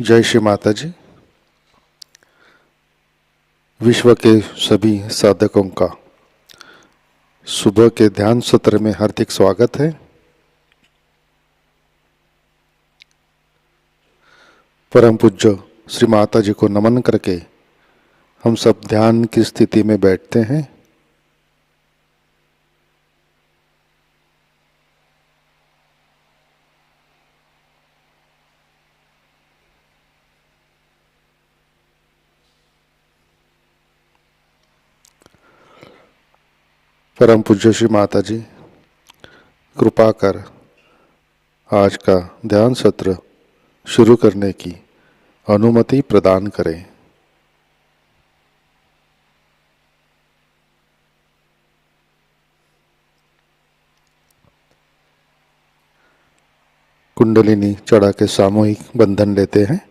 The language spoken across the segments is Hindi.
जय श्री माता जी। विश्व के सभी साधकों का सुबह के ध्यान सत्र में हार्दिक स्वागत है। परम पूज्य श्री माता जी को नमन करके हम सब ध्यान की स्थिति में बैठते हैं। परम पूज्य श्री माता जी कृपा कर आज का ध्यान सत्र शुरू करने की अनुमति प्रदान करें। कुंडलिनी चढ़ा के सामूहिक बंधन लेते हैं।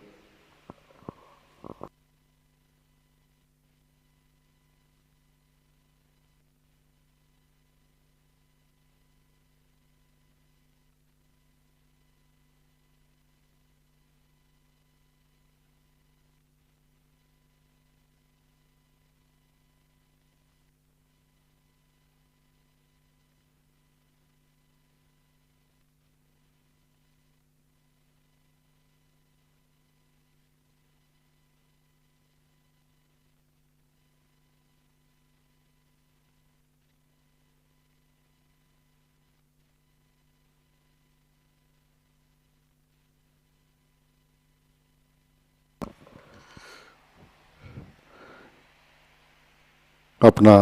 अपना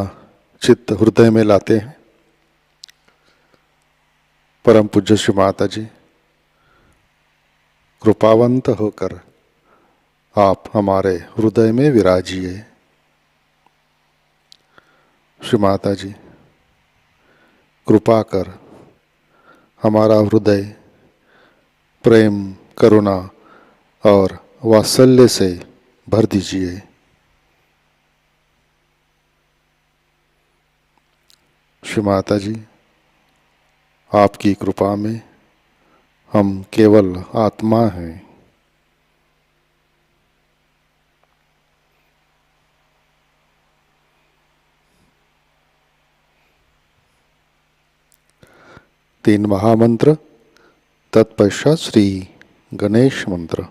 चित्त हृदय में लाते हैं। परम पूज्य श्री माता जी कृपावंत होकर आप हमारे हृदय में विराजिए। श्री माता जी कृपा कर हमारा हृदय प्रेम, करुणा और वात्सल्य से भर दीजिए। श्री माता जी आपकी कृपा में हम केवल आत्मा हैं। तीन महामंत्र, तत्पश्चात श्री गणेश मंत्र।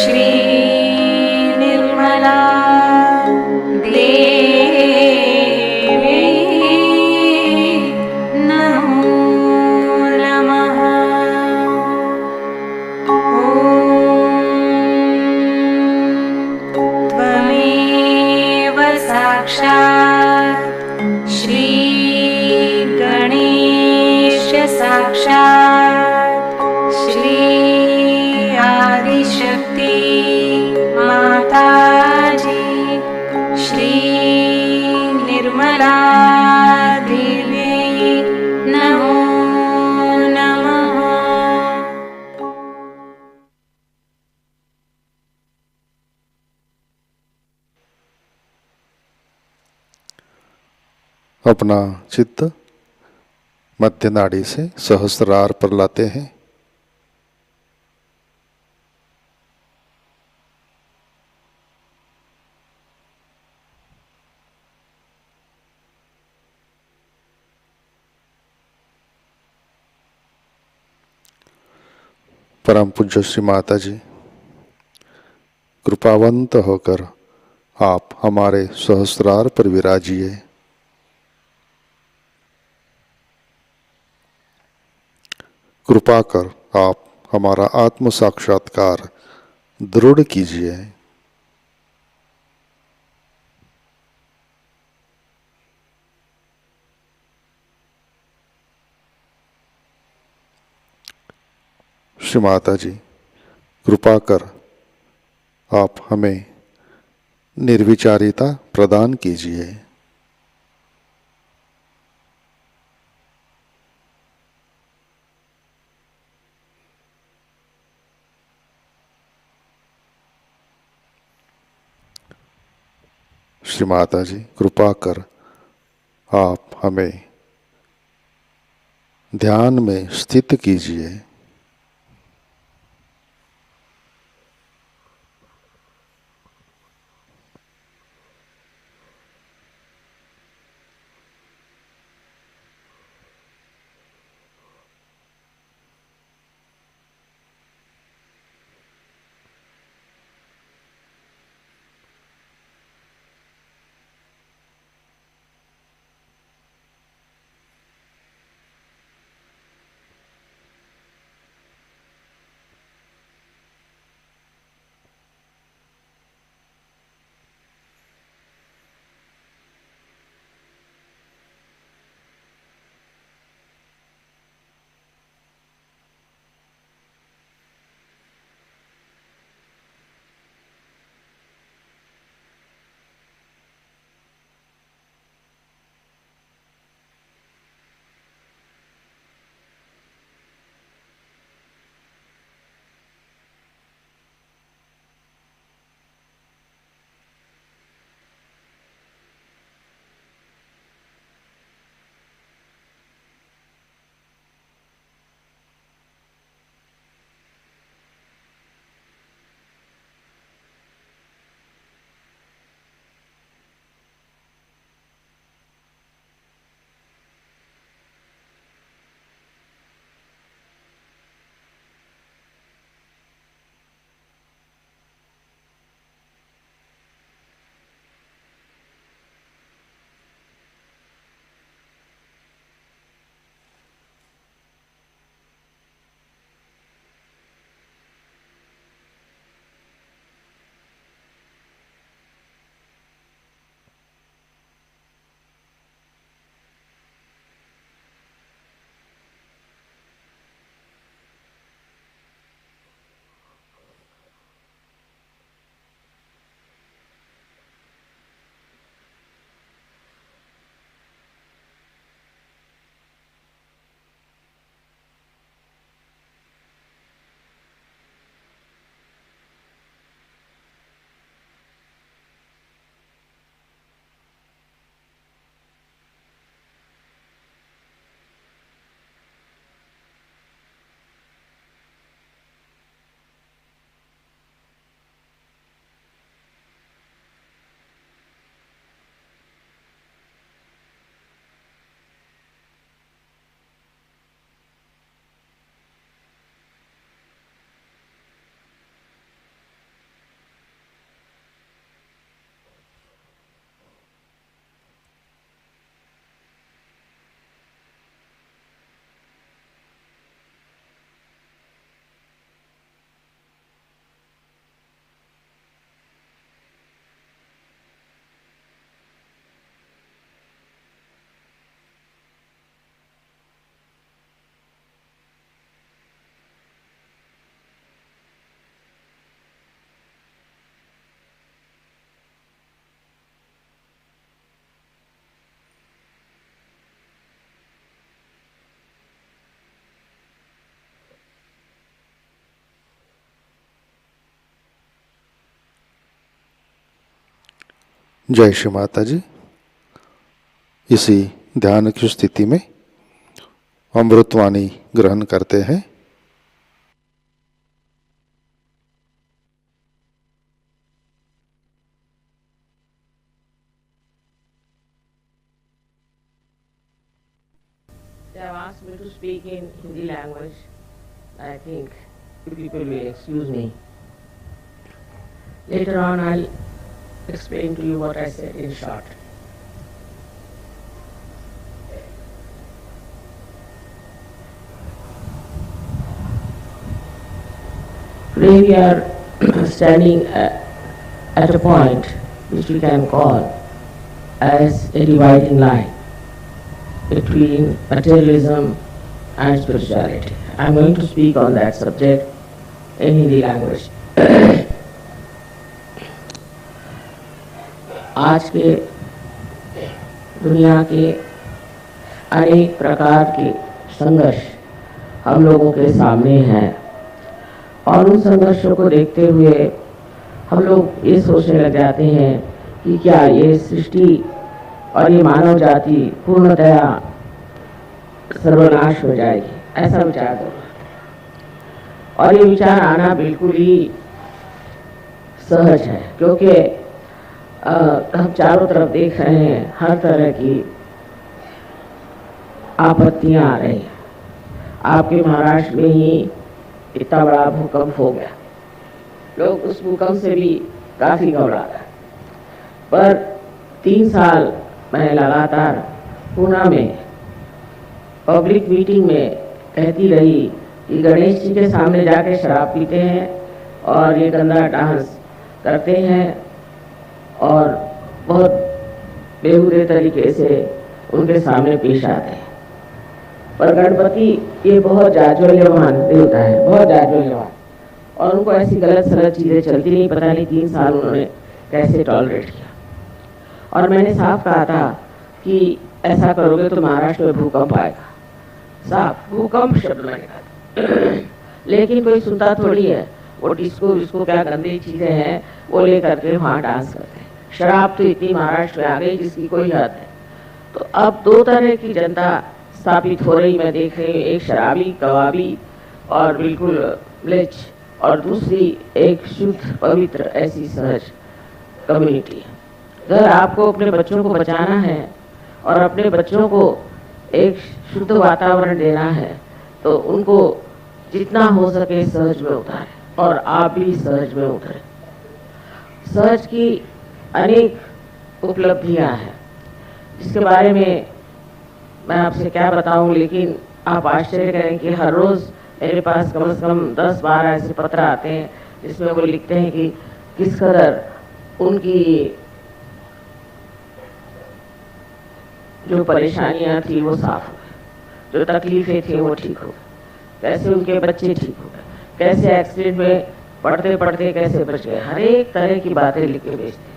श्री निर्मला देवी नमो नमः। त्वमेव साक्षात् श्री गणेश साक्षात् श्री आदिशक्ति माताजी श्री निर्मला देवी नमो नमः। अपना चित्त मध्य नाड़ी से सहस्त्रार पर लाते हैं। परम पूज्य श्री माता जी, कृपावंत होकर आप हमारे सहस्त्रार पर विराजिए। कृपा कर आप हमारा आत्म साक्षात्कार दृढ़ कीजिए। श्री माता जी, कृपा कर आप हमें निर्विचारिता प्रदान कीजिए। श्री माता जी, कृपा कर आप हमें ध्यान में स्थित कीजिए। जय श्री माता जी। इसी ध्यान की स्थिति में अमृतवाणी ग्रहण करते हैं। They have asked me to speak in Hindi language. I think you people will excuse me. Later on, I'll explain to you what I said in short. Today we are standing at a point which we can call as a dividing line between materialism and spirituality. I'm going to speak on that subject in Hindi language. आज के दुनिया के अनेक प्रकार के संघर्ष हम लोगों के सामने हैं और उन संघर्षों को देखते हुए हम लोग ये सोचने लग जाते हैं कि क्या ये सृष्टि और ये मानव जाति पूर्णतया सर्वनाश हो जाएगी, ऐसा विचार दो। और ये विचार आना बिल्कुल ही सहज है, क्योंकि हम चारों तरफ देख रहे हैं हर तरह की आपत्तियां आ रही हैं। आपके महाराष्ट्र में ही इतना बड़ा भूकंप हो गया, लोग उस भूकंप से भी काफी घबरा रहे। पर 3 साल मैं लगातार पूना में पब्लिक मीटिंग में कहती रही कि गणेश जी के सामने जाके शराब पीते हैं और ये गंदा डांस करते हैं और बहुत बेहुदे तरीके से उनके सामने पेश आते हैं। पर गणपति ये बहुत जाज्वल्यमान देवता है, बहुत जाज्वल्यमान, और उनको ऐसी गलत सलत चीज़ें चलती नहीं। पता नहीं 3 साल उन्होंने कैसे टॉलरेट किया। और मैंने साफ कहा था कि ऐसा करोगे तो महाराष्ट्र में भूकंप आएगा। साफ भूकंप शब्द मैंने कहा लेकिन कोई सुनता थोड़ी है। वो डिस्को विस्को क्या गंदी चीज़ें हैं वो ले करके वहाँ डांस करते हैं। शराब तो इतनी महाराष्ट्र में आ गई जिसकी कोई हद है। तो अब 2 तरह की जनता स्थापित हो रही मैं देख रही हूँ, एक शराबी कबाबी और बिल्कुल म्लेच्छ, और दूसरी एक शुद्ध पवित्र ऐसी सहज कम्युनिटी है। अगर आपको अपने बच्चों को बचाना है और अपने बच्चों को एक शुद्ध वातावरण देना है तो उनको जितना हो सके सहज में उतारें और आप भी सहज में उतरें। सहज की अनेक उपलब्धियां हैं जिसके बारे में मैं आपसे क्या बताऊं, लेकिन आप आश्चर्य करें कि हर रोज़ मेरे पास कम से कम 10-12 ऐसे पत्र आते हैं जिसमें वो लिखते हैं कि किस कदर उनकी जो परेशानियां थी वो साफ हो गई, जो तकलीफें थी वो ठीक हो गई, कैसे उनके बच्चे ठीक हो गए, कैसे एक्सीडेंट में पढ़ते पढ़ते कैसे बच गए। हर एक तरह की बातें लिख के भेजते हैं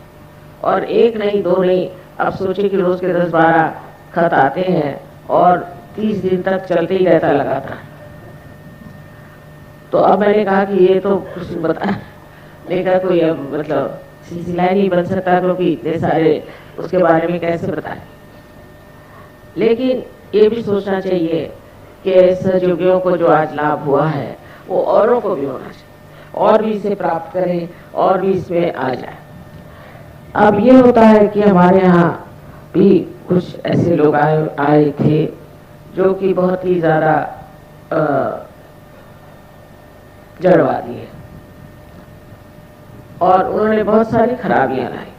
और एक नहीं 2 नहीं, अब सोचिए कि रोज़ के 10-12 खत आते हैं और 30 दिन तक चलते ही रहता लगातार। तो अब मैंने कहा कि ये तो कुछ बताने का कोई अब मतलब सिलसिला नहीं बन सकता, क्योंकि इतने सारे उसके बारे में कैसे बताएं। लेकिन ये भी सोचना चाहिए कि सहयोगियों को जो आज लाभ हुआ है वो औरों को भी होना चाहिए और भी इसे प्राप्त करें और भी इसमें आ जाए। अब ये होता है कि हमारे यहाँ भी कुछ ऐसे लोग आए थे जो कि बहुत ही ज़्यादा जड़वादी है और उन्होंने बहुत सारी खराबियां लाई।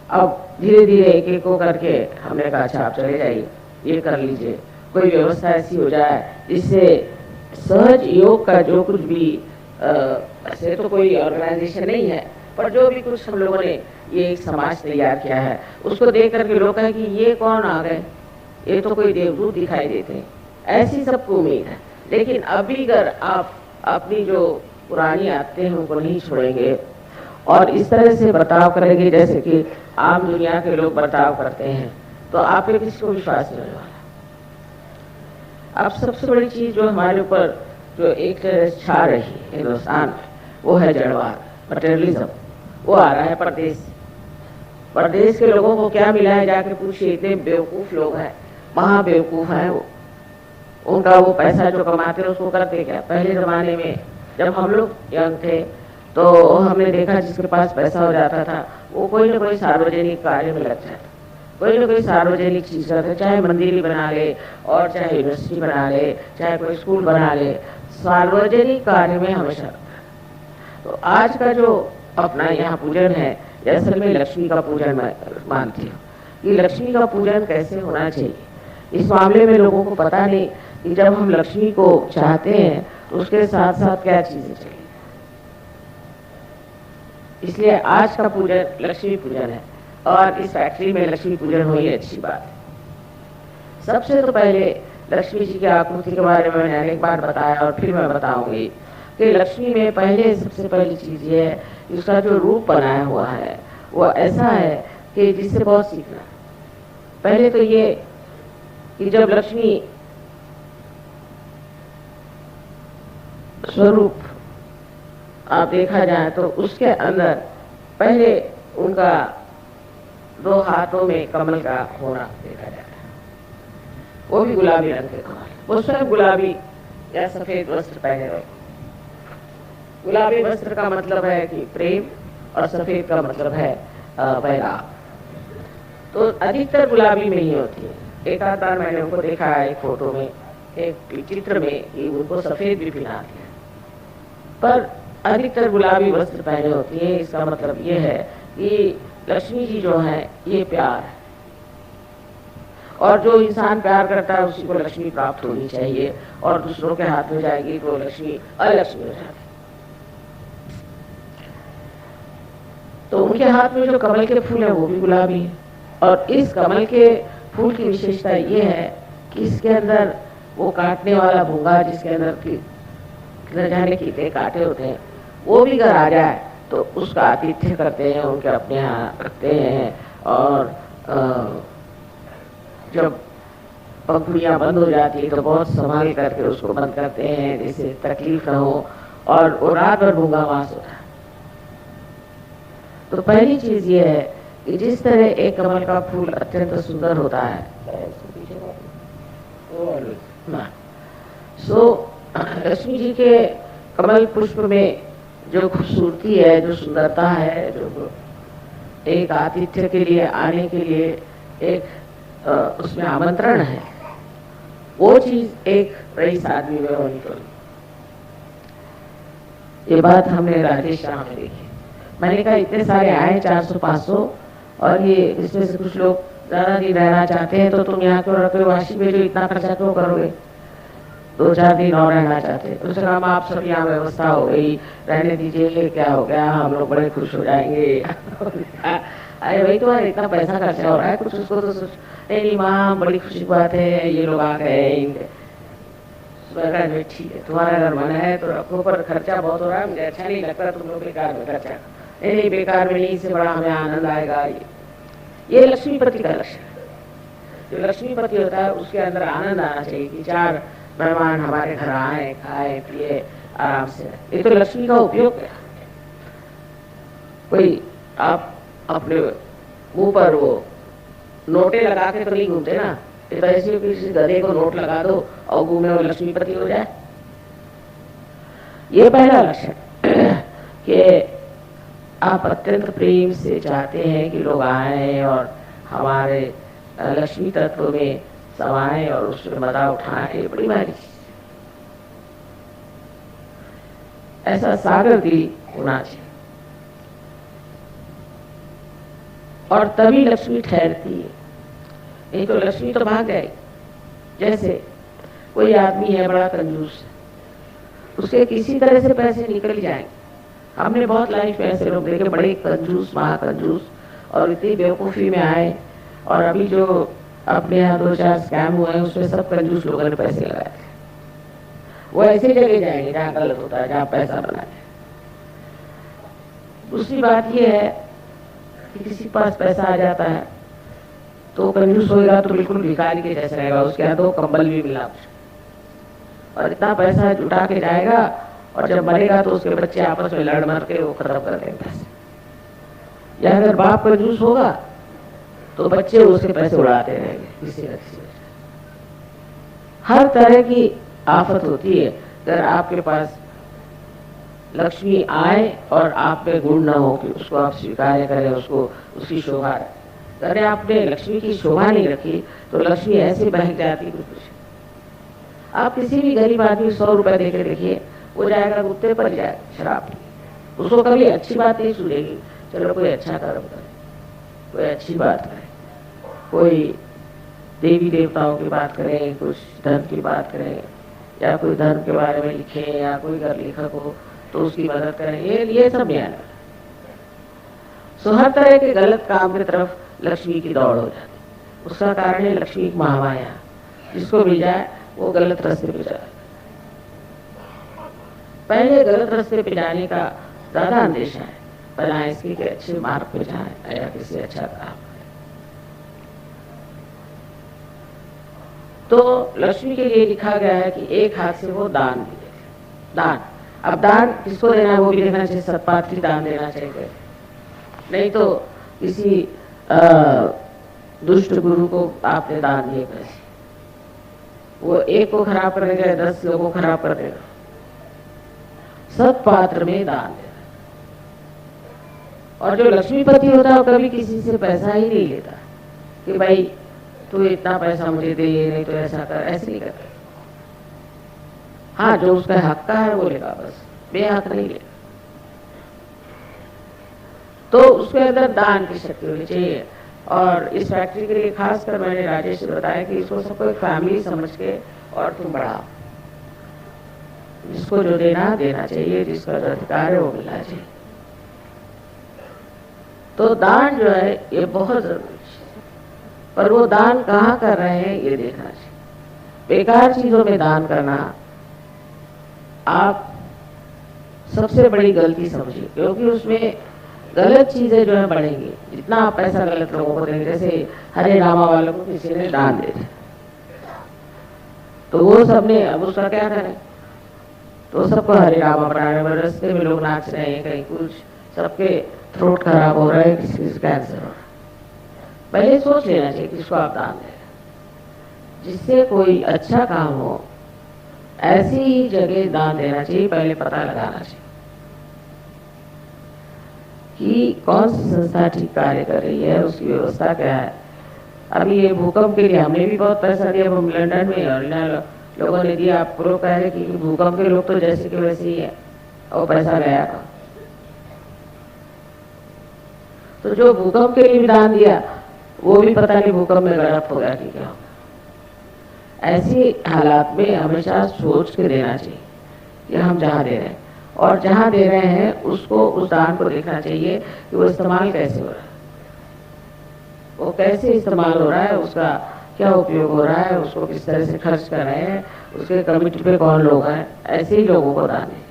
अब धीरे धीरे एक एक को करके हमने कहा अच्छा आप चले जाइए, ये कर लीजिए, कोई व्यवस्था ऐसी हो जाए जिससे सहज योग का जो कुछ भी ऐसे तो कोई ऑर्गेनाइजेशन नहीं है, पर जो भी कुछ हम लोगों ने ये एक समाज तैयार किया है उसको देख करके लोग कहें कि ये कौन आ गए, ये तो कोई देवदूत दिखाई देते हैं, ऐसी सबको उम्मीद है। लेकिन अभी अगर आप अपनी जो पुरानी आदतें हैं उनको नहीं छोड़ेंगे और इस तरह से बर्ताव करेंगे जैसे कि आम दुनिया के लोग बर्ताव करते हैं तो आप पे किसी को विश्वास नहीं होने वाला। अब सबसे बड़ी चीज जो हमारे ऊपर जो एक छा रही हिंदुस्तान में वो है जड़वाद, मटेरियलिज्म। वो आ रहा है परदेश से पर देश के लोगों को क्या मिला है जाके पूछिए, इतने बेवकूफ लोग हैं, महा बेवकूफ हैं वो। उनका वो पैसा जो कमाते हैं उसको करते क्या। पहले जमाने में जब हम लोग यंग थे तो हमने देखा जिसके पास पैसा हो जाता था वो कोई ना कोई सार्वजनिक कार्य में लग जाता, कोई ना कोई सार्वजनिक चीज करते, चाहे मंदिर ही बना ले और चाहे यूनिवर्सिटी बना ले, चाहे कोई स्कूल बना ले, सार्वजनिक कार्य में हमेशा। तो आज का जो अपना यहाँ पूजन है, असल में लक्ष्मी का पूजन मानती हूँ कि लक्ष्मी का पूजन कैसे होना चाहिए। इस मामले में लोगों को पता नहीं कि जब हम लक्ष्मी को चाहते हैं तो उसके साथ साथ क्या चीजें चाहिए। इसलिए आज का पूजन लक्ष्मी पूजन है और इस फैक्ट्री में लक्ष्मी पूजन हुई, अच्छी बात है। सबसे तो पहले लक्ष्मी जी की आकृति के बारे में मैंने एक बार बताया और फिर मैं बताऊंगी कि लक्ष्मी में पहले सबसे पहली चीज ये है कि उसका जो रूप बनाया हुआ है वो ऐसा है कि जिससे बहुत सीखना। पहले तो ये कि जब लक्ष्मी स्वरूप आप देखा जाए तो उसके अंदर पहले उनका 2 हाथों में कमल का होना देखा जाता है, वो भी गुलाबी रंग के कमल। वो स्वयं गुलाबी या सफेद वस्त्र पहने हुए। गुलाबी वस्त्र का मतलब है कि प्रेम और सफेद का मतलब है वैराग। तो अधिकतर गुलाबी में ही होती है। एक आध बार मैंने उनको देखा है एक फोटो में, एक चित्र में, कि उनको सफेद भी पहना दिया, पर अधिकतर गुलाबी वस्त्र पहने होती है। इसका मतलब ये है कि लक्ष्मी जी जो है ये प्यार है और जो इंसान प्यार करता है उसी को लक्ष्मी प्राप्त होनी चाहिए, और दूसरों के हाथ में जाएगी तो लक्ष्मी अलक्ष्मी हो जाती। तो उनके हाथ में जो कमल के फूल है वो भी गुलाबी है, और इस कमल के फूल की विशेषता ये है कि इसके अंदर वो काटने वाला भूंगा, जिसके अंदर जाने कितने कांटे होते हैं, वो भी अगर आ जाए तो उसका आतिथ्य करते हैं, उनके अपने यहाँ रखते हैं। और जब पंखुड़ियाँ बंद हो जाती है तो बहुत संभाल करके उसको बंद करते हैं जिससे तकलीफ न हो, और वो रात भर भूंगा वास होता है। तो पहली चीज ये है कि जिस तरह एक कमल का फूल अत्यंत सुंदर होता है, लक्ष्मी जी के कमल पुष्प में जो खूबसूरती है, जो सुंदरता है, जो एक आतिथ्य के लिए आने के लिए एक उसमें आमंत्रण है, वो चीज एक रईस आदमी में होनी चाहिए। ये बात हमने राजेश शाह में देखी। मैंने कहा इतने सारे आए 400-500, और ये इसमें से कुछ लोग ज्यादा दिन रहना चाहते हैं तो तुम यहाँ क्यों रखो, वाशी में जो इतना खर्चा क्यों करोगे, 2-4 दिन और रहना चाहते हैं। उसने कहा आप सब यहाँ व्यवस्था हो गई, रहने दीजिए, क्या हो गया, हम लोग बड़े खुश हो जाएंगे। अरे भाई तुम्हारा इतना पैसा खर्चा हो रहा है, कुछ उसको तो नहीं माँ बड़ी खुशी की बात है, ये लोग आ गए। ठीक है तुम्हारा अगर मन है तो रखो, पर खर्चा बहुत हो रहा है, मुझे अच्छा नहीं लगता तुम लोग बेकार में खर्चा। नहीं बेकार में नहीं, इससे बड़ा हमें आनंद आएगा। ये लक्ष्मीपति का लक्षण है। जो लक्ष्मीपति होता है उसके अंदर आनंद आना चाहिए कि 4 मेहमान हमारे घर आए, खाए पिए आराम से। ये तो लक्ष्मी का उपयोग है। कोई आप अपने मुंह पर वो नोटे लगा के तो नहीं घूमते ना, ये तो ऐसे किसी गधे को नोट लगा दो और घूमे और लक्ष्मीपति हो जाए। ये पहला लक्षण कि आप अत्यंत प्रेम से चाहते हैं कि लोग आए और हमारे लक्ष्मी तत्व में समाए और उसमें मजा उठाए। ये बड़ी भारी ऐसा सागर दिल होना चाहिए, और तभी लक्ष्मी ठहरती है। नहीं तो लक्ष्मी तो भाग गई। जैसे कोई आदमी है बड़ा कंजूस, उसके किसी तरह से पैसे निकल जाएंगे। हमने बहुत लाइफ में ऐसे लोग देखे बड़े कंजूस, महाकंजूस, और इतनी बेवकूफ़ी में आए, और अभी जो अपने यहाँ 2-4 स्कैम हुए हैं उसमें सब कंजूस लोगों ने पैसे लगाए थे। वो ऐसी जगह जाएंगे जहाँ गलत होता है, जहाँ पैसा बनाए। दूसरी बात ये है कि किसी के पास पैसा आ जाता है तो कंजूस होएगा तो बिल्कुल भिखारी के जैसा रहेगा, उसके यहाँ तो कंबल भी मिला, और इतना पैसा जुटा के जाएगा, और जब मरेगा तो उसके बच्चे आपस में लड़ मर के वो खत्म कर देंगे पैसे। या अगर बाप का जूस होगा तो बच्चे उसके पैसे उड़ाते रहेंगे किसी न किसी वजह। हर तरह की आफत होती है अगर आपके पास लक्ष्मी आए और आप पे गुण न हो कि उसको आप स्वीकार करें, उसको उसकी शोभा रखें। अगर आपने लक्ष्मी की शोभा नहीं रखी तो लक्ष्मी ऐसे बहक जाती कुछ। आप किसी भी गरीब आदमी 100 रुपए देकर देखिए, वो जाएगा कुत्ते पर जाएगा शराब, उसको कभी अच्छी बात नहीं सुनेगी। चलो कोई अच्छा कर्म करे, कोई अच्छी बात करे, कोई देवी देवताओं की बात करें, कुछ धर्म की बात करें, या कोई धर्म के बारे में लिखे, या कोई अगर लेखक हो तो उसकी मदद करें, ये सब नहीं आना। सो हर तरह के गलत काम की तरफ लक्ष्मी की दौड़ हो जाती। उसका कारण है लक्ष्मी की महामाया, जिसको मिल जाए वो गलत रास्ते पे जाए। पहले गलत रास्ते पे जाने का ज्यादा अंदेशा है, बना इसकी कि अच्छे मार्ग पे जाए या किसी अच्छा काम। तो लक्ष्मी के लिए लिखा गया है कि एक हाथ से वो दान दिए। दान, अब दान किसको देना है वो भी देखना चाहिए, सत्पात्री दान देना चाहिए, नहीं तो किसी दुष्ट गुरु को आपने दान दिए पैसे, वो एक को खराब करने के 10 लोगों को खराब कर देगा। सत्पात्र में दान देना। और जो लक्ष्मीपति होता है वो कभी किसी से पैसा ही नहीं लेता कि भाई तू इतना पैसा मुझे दे, नहीं तो ऐसा कर, ऐसे नहीं करता। हाँ, जो उसका हक का है वो लेगा, बस बेहक नहीं लेगा। तो उसके अंदर दान की शक्ति होनी चाहिए। और इस फैक्ट्री के लिए खासकर मैंने राजेश से बताया कि इसको सबको एक फैमिली समझ के और तुम बढ़ाओ। जिसको जो देना चाहिए, जिसका जो अधिकार है वो मिलना चाहिए। तो दान जो है ये बहुत जरूरी है, पर वो दान कहाँ कर रहे हैं ये देखना चाहिए। बेकार चीजों में दान करना आप सबसे बड़ी गलती समझिए, क्योंकि उसमें गलत चीजें जो है बढ़ेंगी। जितना आप पैसा गलत लोगों को देंगे, जैसे हरे रामा वालों को किसी ने दान दे दिया तो वो सबने अब उसका क्या करें, तो सबको हरे रामा बनाने में, रास्ते में लोग नाच रहे हैं, कहीं कुछ, सबके थ्रोट खराब हो रहा है, किसी किसी कैंसर हो रहा है। पहले सोच लेना चाहिए किसको आप दान दें, जिससे कोई अच्छा काम हो ऐसी ही जगह दान देना चाहिए। पहले पता लगाना चाहिए कि कौन सी संस्था ठीक कार्य कर रही है, उसकी व्यवस्था क्या है। अभी ये भूकंप के लिए हमने भी बहुत पैसा दिया, हम लंदन में और लोगों ने दिया। आप लोग कह रहे कि भूकंप के लोग तो जैसे कि वैसे ही है, और पैसा गया था। तो जो भूकंप के लिए भी दान दिया वो भी पता नहीं भूकंप में गड़प हो गया कि क्या। ऐसी हालात में हमेशा सोच के देना चाहिए कि हम जहाँ दे रहे हैं, और जहाँ दे रहे हैं उसको, उस दान को देखना चाहिए कि वो इस्तेमाल कैसे हो रहा है, वो कैसे इस्तेमाल हो रहा है, उसका क्या उपयोग हो रहा है, उसको किस तरह से खर्च कर रहे हैं, उसके कमिटी पे कौन लोग हैं। ऐसे ही लोगों को दान है।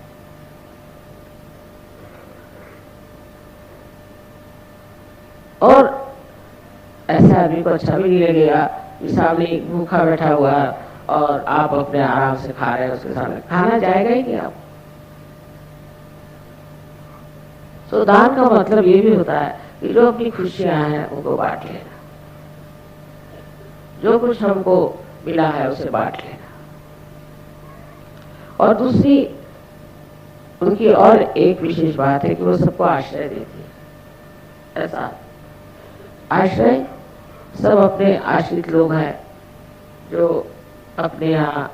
और ऐसे आदमी को अच्छा भी नहीं लगेगा कि सामने भूखा बैठा हुआ और आप अपने आराम से खा रहे हैं, उसके सामने खाना जाएगा ही नहीं आप। तो दान का मतलब ये भी होता है कि जो अपनी खुशियां हैं उनको बांट लेना, जो कुछ हमको मिला है उसे बांट लेना। और दूसरी उनकी और एक विशेष बात है कि वो सबको आश्रय देती है। ऐसा आश्रय, सब अपने आश्रित लोग हैं जो अपने यहाँ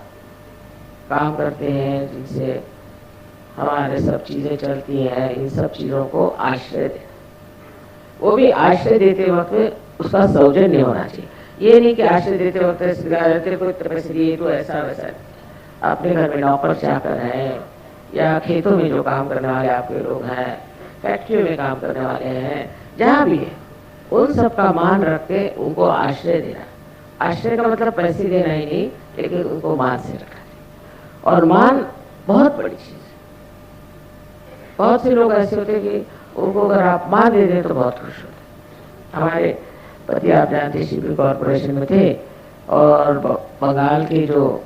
काम करते हैं, जिनसे हमारे सब चीजें चलती हैं, इन सब चीजों को आश्रय दे। वो भी आश्रय देते वक्त उसका सौजन्य होना चाहिए। ये नहीं कि आश्रय देते वक्त तेरे को इतने पैसे दिए तो ऐसा वैसा। अपने घर में नौकर चाकर हैं, या खेतों में जो काम करने वाले आपके लोग हैं, फैक्ट्रियों में काम करने वाले हैं, जहाँ भी है, उन सब का मान रख के उनको आश्रय देना। आश्रय का मतलब पैसे देना ही नहीं, लेकिन उनको मान से रखना। और मान बहुत बड़ी चीज है। बहुत से लोग ऐसे होते हैं कि उनको अगर आप मान दे दें तो बहुत खुश होते। हमारे पति आप जानते शिपिंग कॉर्पोरेशन में थे, और बंगाल के जो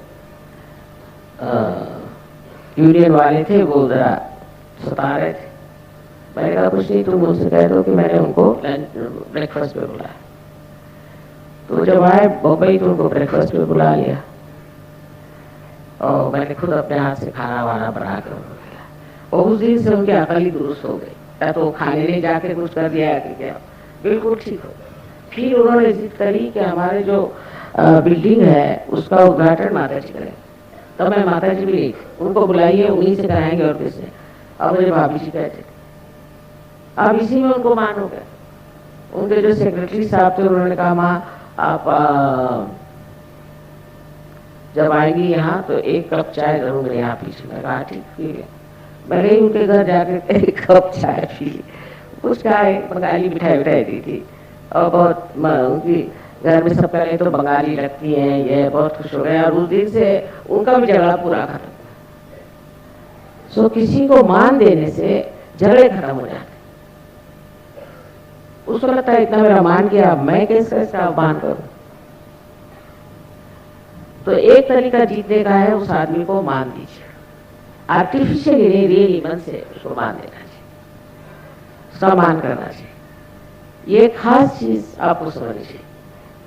यूनियन वाले थे वो जरा सता रहे थे। मैंने कहा कुछ नहीं, तुम उनसे कह दो कि मैंने उनको ब्रेकफास्ट पे बुलाया। तो जब आए बम्बई तो उनको ब्रेकफास्ट पे बुला लिया और मैंने खुद अपने हाथ से खाना वाना बना कर उनको खिलाया। और उस दिन से उनकी अकल ही दुरुस्त हो गई। या तो खाने ने जाके कुछ कर दिया कि क्या, बिल्कुल ठीक हो। फिर उन्होंने जिद करी कि हमारे जो बिल्डिंग है उसका उद्घाटन माता जी करें। तब मैं माता जी भी नहीं थी, उनको बुलाइए, उन्हीं से कराएंगे और किससे। अब मुझे भाभी जी कहते थे, अब इसी में उनको मान हो गया। उनके जो सेक्रेटरी साहब थे उन्होंने कहा माँ आप जब आएंगी यहाँ तो एक कप चाय जरूर मेरे यहाँ पीछे। मैं कहा ठीक है। मैं गई उनके घर जाके एक कप चाय पी ली। उसका एक बंगाली मिठाई दी थी और बहुत उनकी घर में सब पहले तो बंगाली लगती हैं, ये बहुत खुश हो गए और उस दिन से उनका भी झगड़ा पूरा खत्म। सो किसी को मान देने से झगड़े खत्म हो जाते। उसको लगता है इतना मेरा मान किया, मैं कैसे इसका अपमान करूं। तो एक तरीका जीतने का है, उस आदमी को मान दीजिए। आर्टिफिशियली नहीं, रियली मन से उसको मान देना चाहिए, सम्मान करना चाहिए। ये खास चीज आपको समझनी चाहिए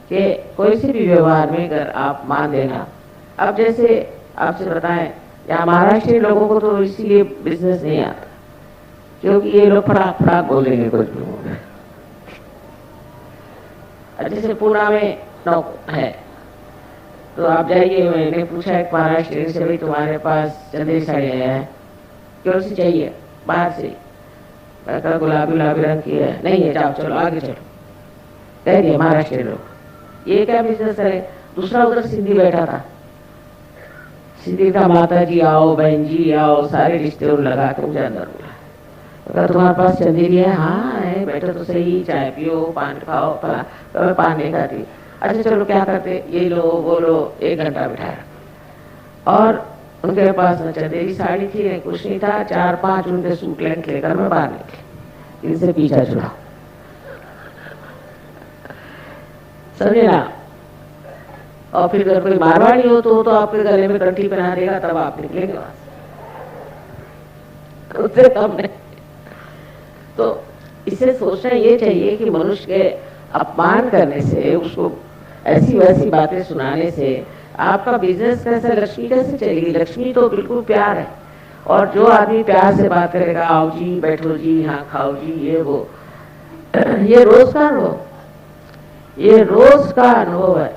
कि कोई सी भी व्यवहार में अगर आप मान देना। अब जैसे आपसे बताएं, यहाँ महाराष्ट्र लोगों को तो इसीलिए बिजनेस नहीं आता क्योंकि ये लोग फटाक फटाक बोलेंगे कुछ भी होंगे। जैसे पूना में नौक है तो आप जाइए, मैंने पूछा एक महाराष्ट्र से, भाई तुम्हारे पास चंदेरी साड़ी है, क्यों सी चाहिए? बाहर से। मैं कहा गुलाबी गुलाबी रंग की है। नहीं है, जाओ चलो आगे चलो। कह दिए महाराष्ट्र लोग, ये क्या बिजनेस करे। दूसरा उधर सिंधी बैठा था, सिंधी का माता जी आओ, बहन जी आओ, सारे रिश्ते लगा के मुझे अंदर बुला। अगर तुम्हारे पास चंदेरी है? हाँ है। बैठो तो सही, चाय पियो, पान खाओ। तो मैं पान नहीं खाती। अच्छा चलो क्या करते, ये लो वो लो। 1 घंटा बिठाया और उनके पास न चंदेरी साड़ी थी न कुछ नहीं था। 4-5 उनके सूट लेंथ लेकर मैं बाहर निकली, इनसे पीछा छुड़ा। समझे ना। और फिर अगर कोई मारवाड़ी हो तो आपके गले में कंठी पहना देगा, तब आप निकलेंगे वहां से, उससे कम नहीं। तो इसे सोचना ये चाहिए कि मनुष्य के अपमान करने से, उसको ऐसी वैसी बातें सुनाने से आपका बिजनेस कैसे, लक्ष्मी कैसे चलेगी। लक्ष्मी तो बिल्कुल प्यार है। और जो आदमी प्यार से बात करेगा, आओ जी, बैठो जी, हाँ खाओ जी, ये वो, ये रोज का अनुभव, ये रोज का अनुभव है।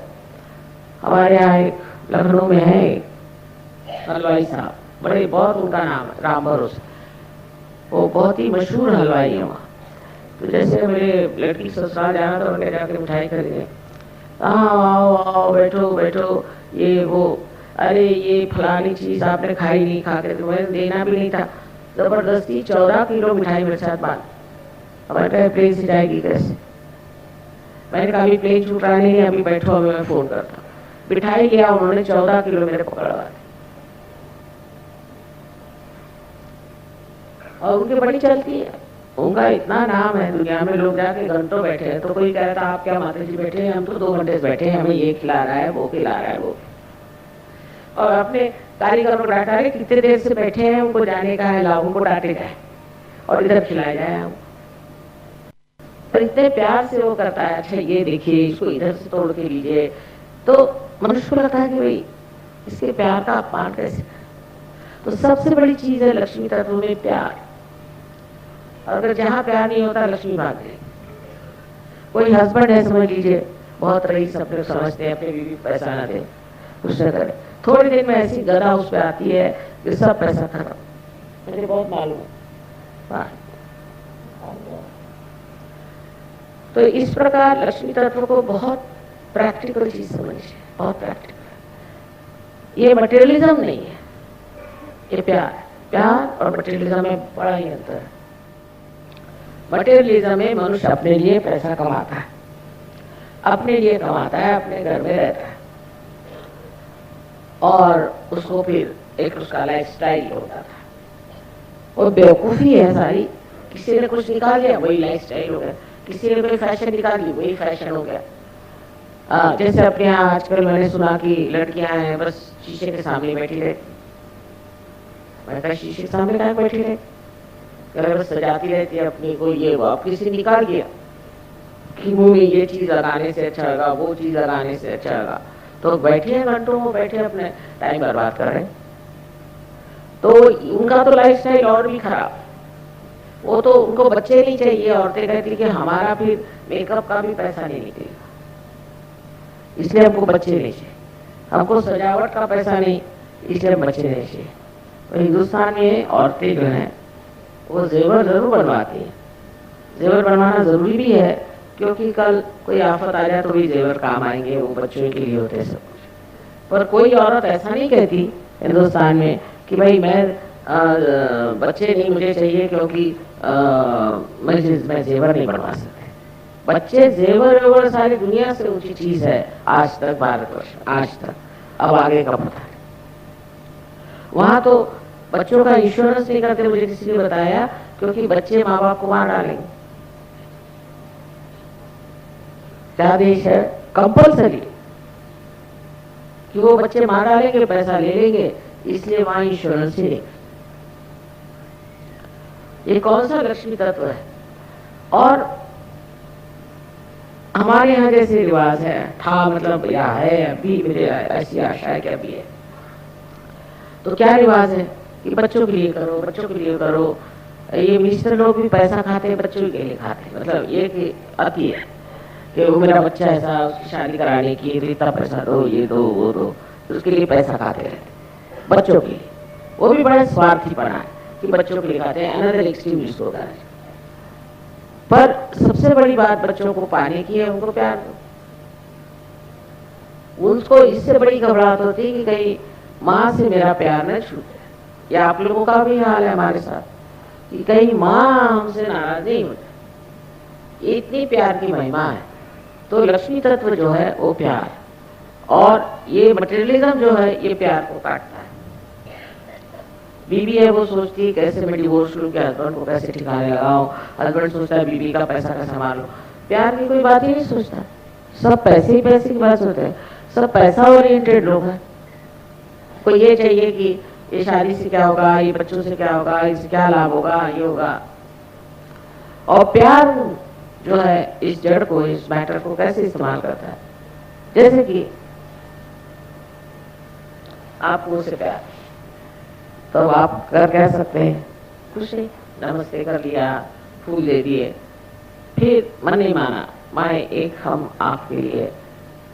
हमारे यहाँ एक लखनऊ में है हलवाई साहब, बड़े बहुत उनका नाम है राम भरोसा। वो बहुत ही मशहूर हलवाई है वहाँ। तो जैसे मेरे लड़की ससुराल जाना तो उनके जाकर मिठाई खरीदे। हाँ आओ आओ, बैठो बैठो, ये वो, अरे ये फलानी चीज आपने खाई नहीं, खा के तो मैंने देना भी नहीं था। जबरदस्ती 14 किलो मिठाई मेरे साथ बांध। हमारे कहे प्लेन से जाएगी कैसे। मैंने कहा अभी प्लेन छूट रहा नहीं है, अभी बैठो, अभी मैं फोन करता हूँ। मिठाई लिया उन्होंने, 14 किलो मेरे पकड़वा दी। और उनकी बड़ी चलती है, उनका इतना नाम है दुनिया में। लोग जाके घंटों बैठे हैं तो कोई कह रहा था आप क्या माता जी बैठे हैं, हम तो 2 घंटे से बैठे हैं, हमें ये खिला रहा है, वो खिला रहा है, वो। और अपने कारीगर को डांटा रहे, कितने देर से बैठे हैं, उनको जाने का है, लाभ उनको डांटे जाए और इधर खिलाया जाए हम। और इतने प्यार से वो करता है, अच्छा ये देखिए, इसको इधर से तोड़ के लीजिए। तो मनुष्य को लगता है कि भाई इसके प्यार का अपमान कैसे। तो सबसे बड़ी चीज है लक्ष्मी तत्व में प्यार। और अगर जहाँ प्यार नहीं होता, लक्ष्मी भाग गई। कोई हस्बैंड है समझ लीजिए, बहुत रईस अपने समझते हैं, अपने बीवी पैसा ना दे, कुछ न करे, थोड़ी देर में ऐसी गदा उस पर आती है कि सब पैसा खत्म। मुझे बहुत मालूम है। तो इस प्रकार लक्ष्मी तत्व को बहुत प्रैक्टिकल चीज समझिए, बहुत प्रैक्टिकल। ये मटेरियलिज्म नहीं है, ये प्यार और मटेरियलिज्म में बड़ा ही अंतर है। मटेरियलिज्म में मनुष्य अपने लिए पैसा कमाता है, अपने लिए कमाता है, अपने घर में रहता है और उसको फिर एक उसका लाइफस्टाइल होता था। वो बेवकूफ़ी है सारी। किसी ने कुछ निकाल लिया, वही लाइफस्टाइल हो गया। किसी ने कोई फैशन निकाल ली, वही फैशन हो गया। जैसे अपने यहाँ आजकल मैंने सुना कि लड़कियां हैं बस शीशे के सामने बैठी रहे। मैं कहा शीशे के सामने कहाँ बैठी रहे, घर में सजाती रहती है अपनी को, ये वो। अब किसी ने निकाल दिया कि मुंह में ये चीज लगाने से अच्छा होगा, वो चीज लगाने से अच्छा होगा, तो बैठे हैं घंटों में, बैठे अपने टाइम बर्बाद कर रहे हैं। तो उनका तो लाइफस्टाइल और भी खराब। वो तो उनको बच्चे नहीं चाहिए, औरतें कहती कि हमारा फिर मेकअप का भी पैसा नहीं निकलेगा, इसलिए हमको बच्चे नहीं चाहिए, हमको सजावट का पैसा नहीं, इसलिए बच्चे नहीं चाहिए। तो हिंदुस्तान में औरतें जो हैं वो जेवर जरूर बनवाती हैं। जेवर बनवाना जरूरी भी है, क्योंकि कल कोई आफत आ जाए तो भी जेवर काम आएंगे, वो बच्चों के लिए होते हैं सब कुछ। पर कोई औरत ऐसा नहीं कहती हिंदुस्तान में कि भाई मैं बच्चे नहीं मुझे चाहिए क्योंकि मैं जेवर नहीं बनवा सकते। बच्चे जेवर वेवर सारी दुनिया से ऊंची चीज है आज तक, भारतवर्ष आज तक, अब आगे का पता है। वहां तो बच्चों का इंश्योरेंस नहीं करते, मुझे किसी ने बताया, क्योंकि बच्चे माँ बाप को मार डालेंगे। क्या देश है, कंपल्सरी कि वो बच्चे मार डालेंगे, पैसा ले लेंगे, इसलिए वहां इंश्योरेंस ही नहीं। ये कौन सा लक्ष्मी तत्व है? और हमारे यहाँ जैसे रिवाज है, था मतलब या है, अभी मेरे ऐसी आशा है कि अभी है, तो क्या रिवाज है कि बच्चों के लिए करो, बच्चों के लिए करो। ये मिनिस्टर लोग भी पैसा खाते हैं, बच्चों के लिए खाते हैं। मतलब ये कि अति है कि वो मेरा बच्चा ऐसा, उसकी शादी कराने की इतना पैसा दो, ये दो वो दो, उसके लिए पैसा खाते रहते बच्चों के लिए। वो भी बड़ा स्वार्थी पना है कि बच्चों के लिए खाते हैं, अनदर एक्सट्रीम जिसको होता है। पर सबसे बड़ी बात बच्चों को पाने की है, उनको प्यार दो। उनको इससे बड़ी घबराहट होती है कि कहीं माँ से मेरा प्यार न छूटे। या आप लोगों का भी हाल है हमारे साथ कि कहीं माँ हमसे नाराज नहीं होती। इतनी प्यार की महिमा है। तो लक्ष्मी तत्व जो है वो प्यार, और ये मटेरियलिज्म जो है ये प्यार को काटता है। बीबी है वो सोचती है कैसे मैं डिवोर्स लूं, क्या हस्बैंड को कैसे ठिकाने लगाऊं, हस्बैंड सोचता है बीबी का पैसा कैसे संभालूं। प्यार की कोई बात ही नहीं सोचता, सब पैसे ही पैसे की बात सोचते हैं, सब पैसा ओरिएंटेड लोग हैं। कोई ये चाहिए कि ये शादी से क्या होगा, ये बच्चों से क्या होगा, इससे क्या लाभ होगा, ये होगा। और प्यार जो है इस जड़ को, इस मैटर को कैसे इस्तेमाल करता है, जैसे कि आपको उससे प्यार, तो आप कर कह सकते हैं कुछ नहीं, नमस्ते कर लिया, फूल दे दिए, फिर मन नहीं माना, माए एक हम आपके लिए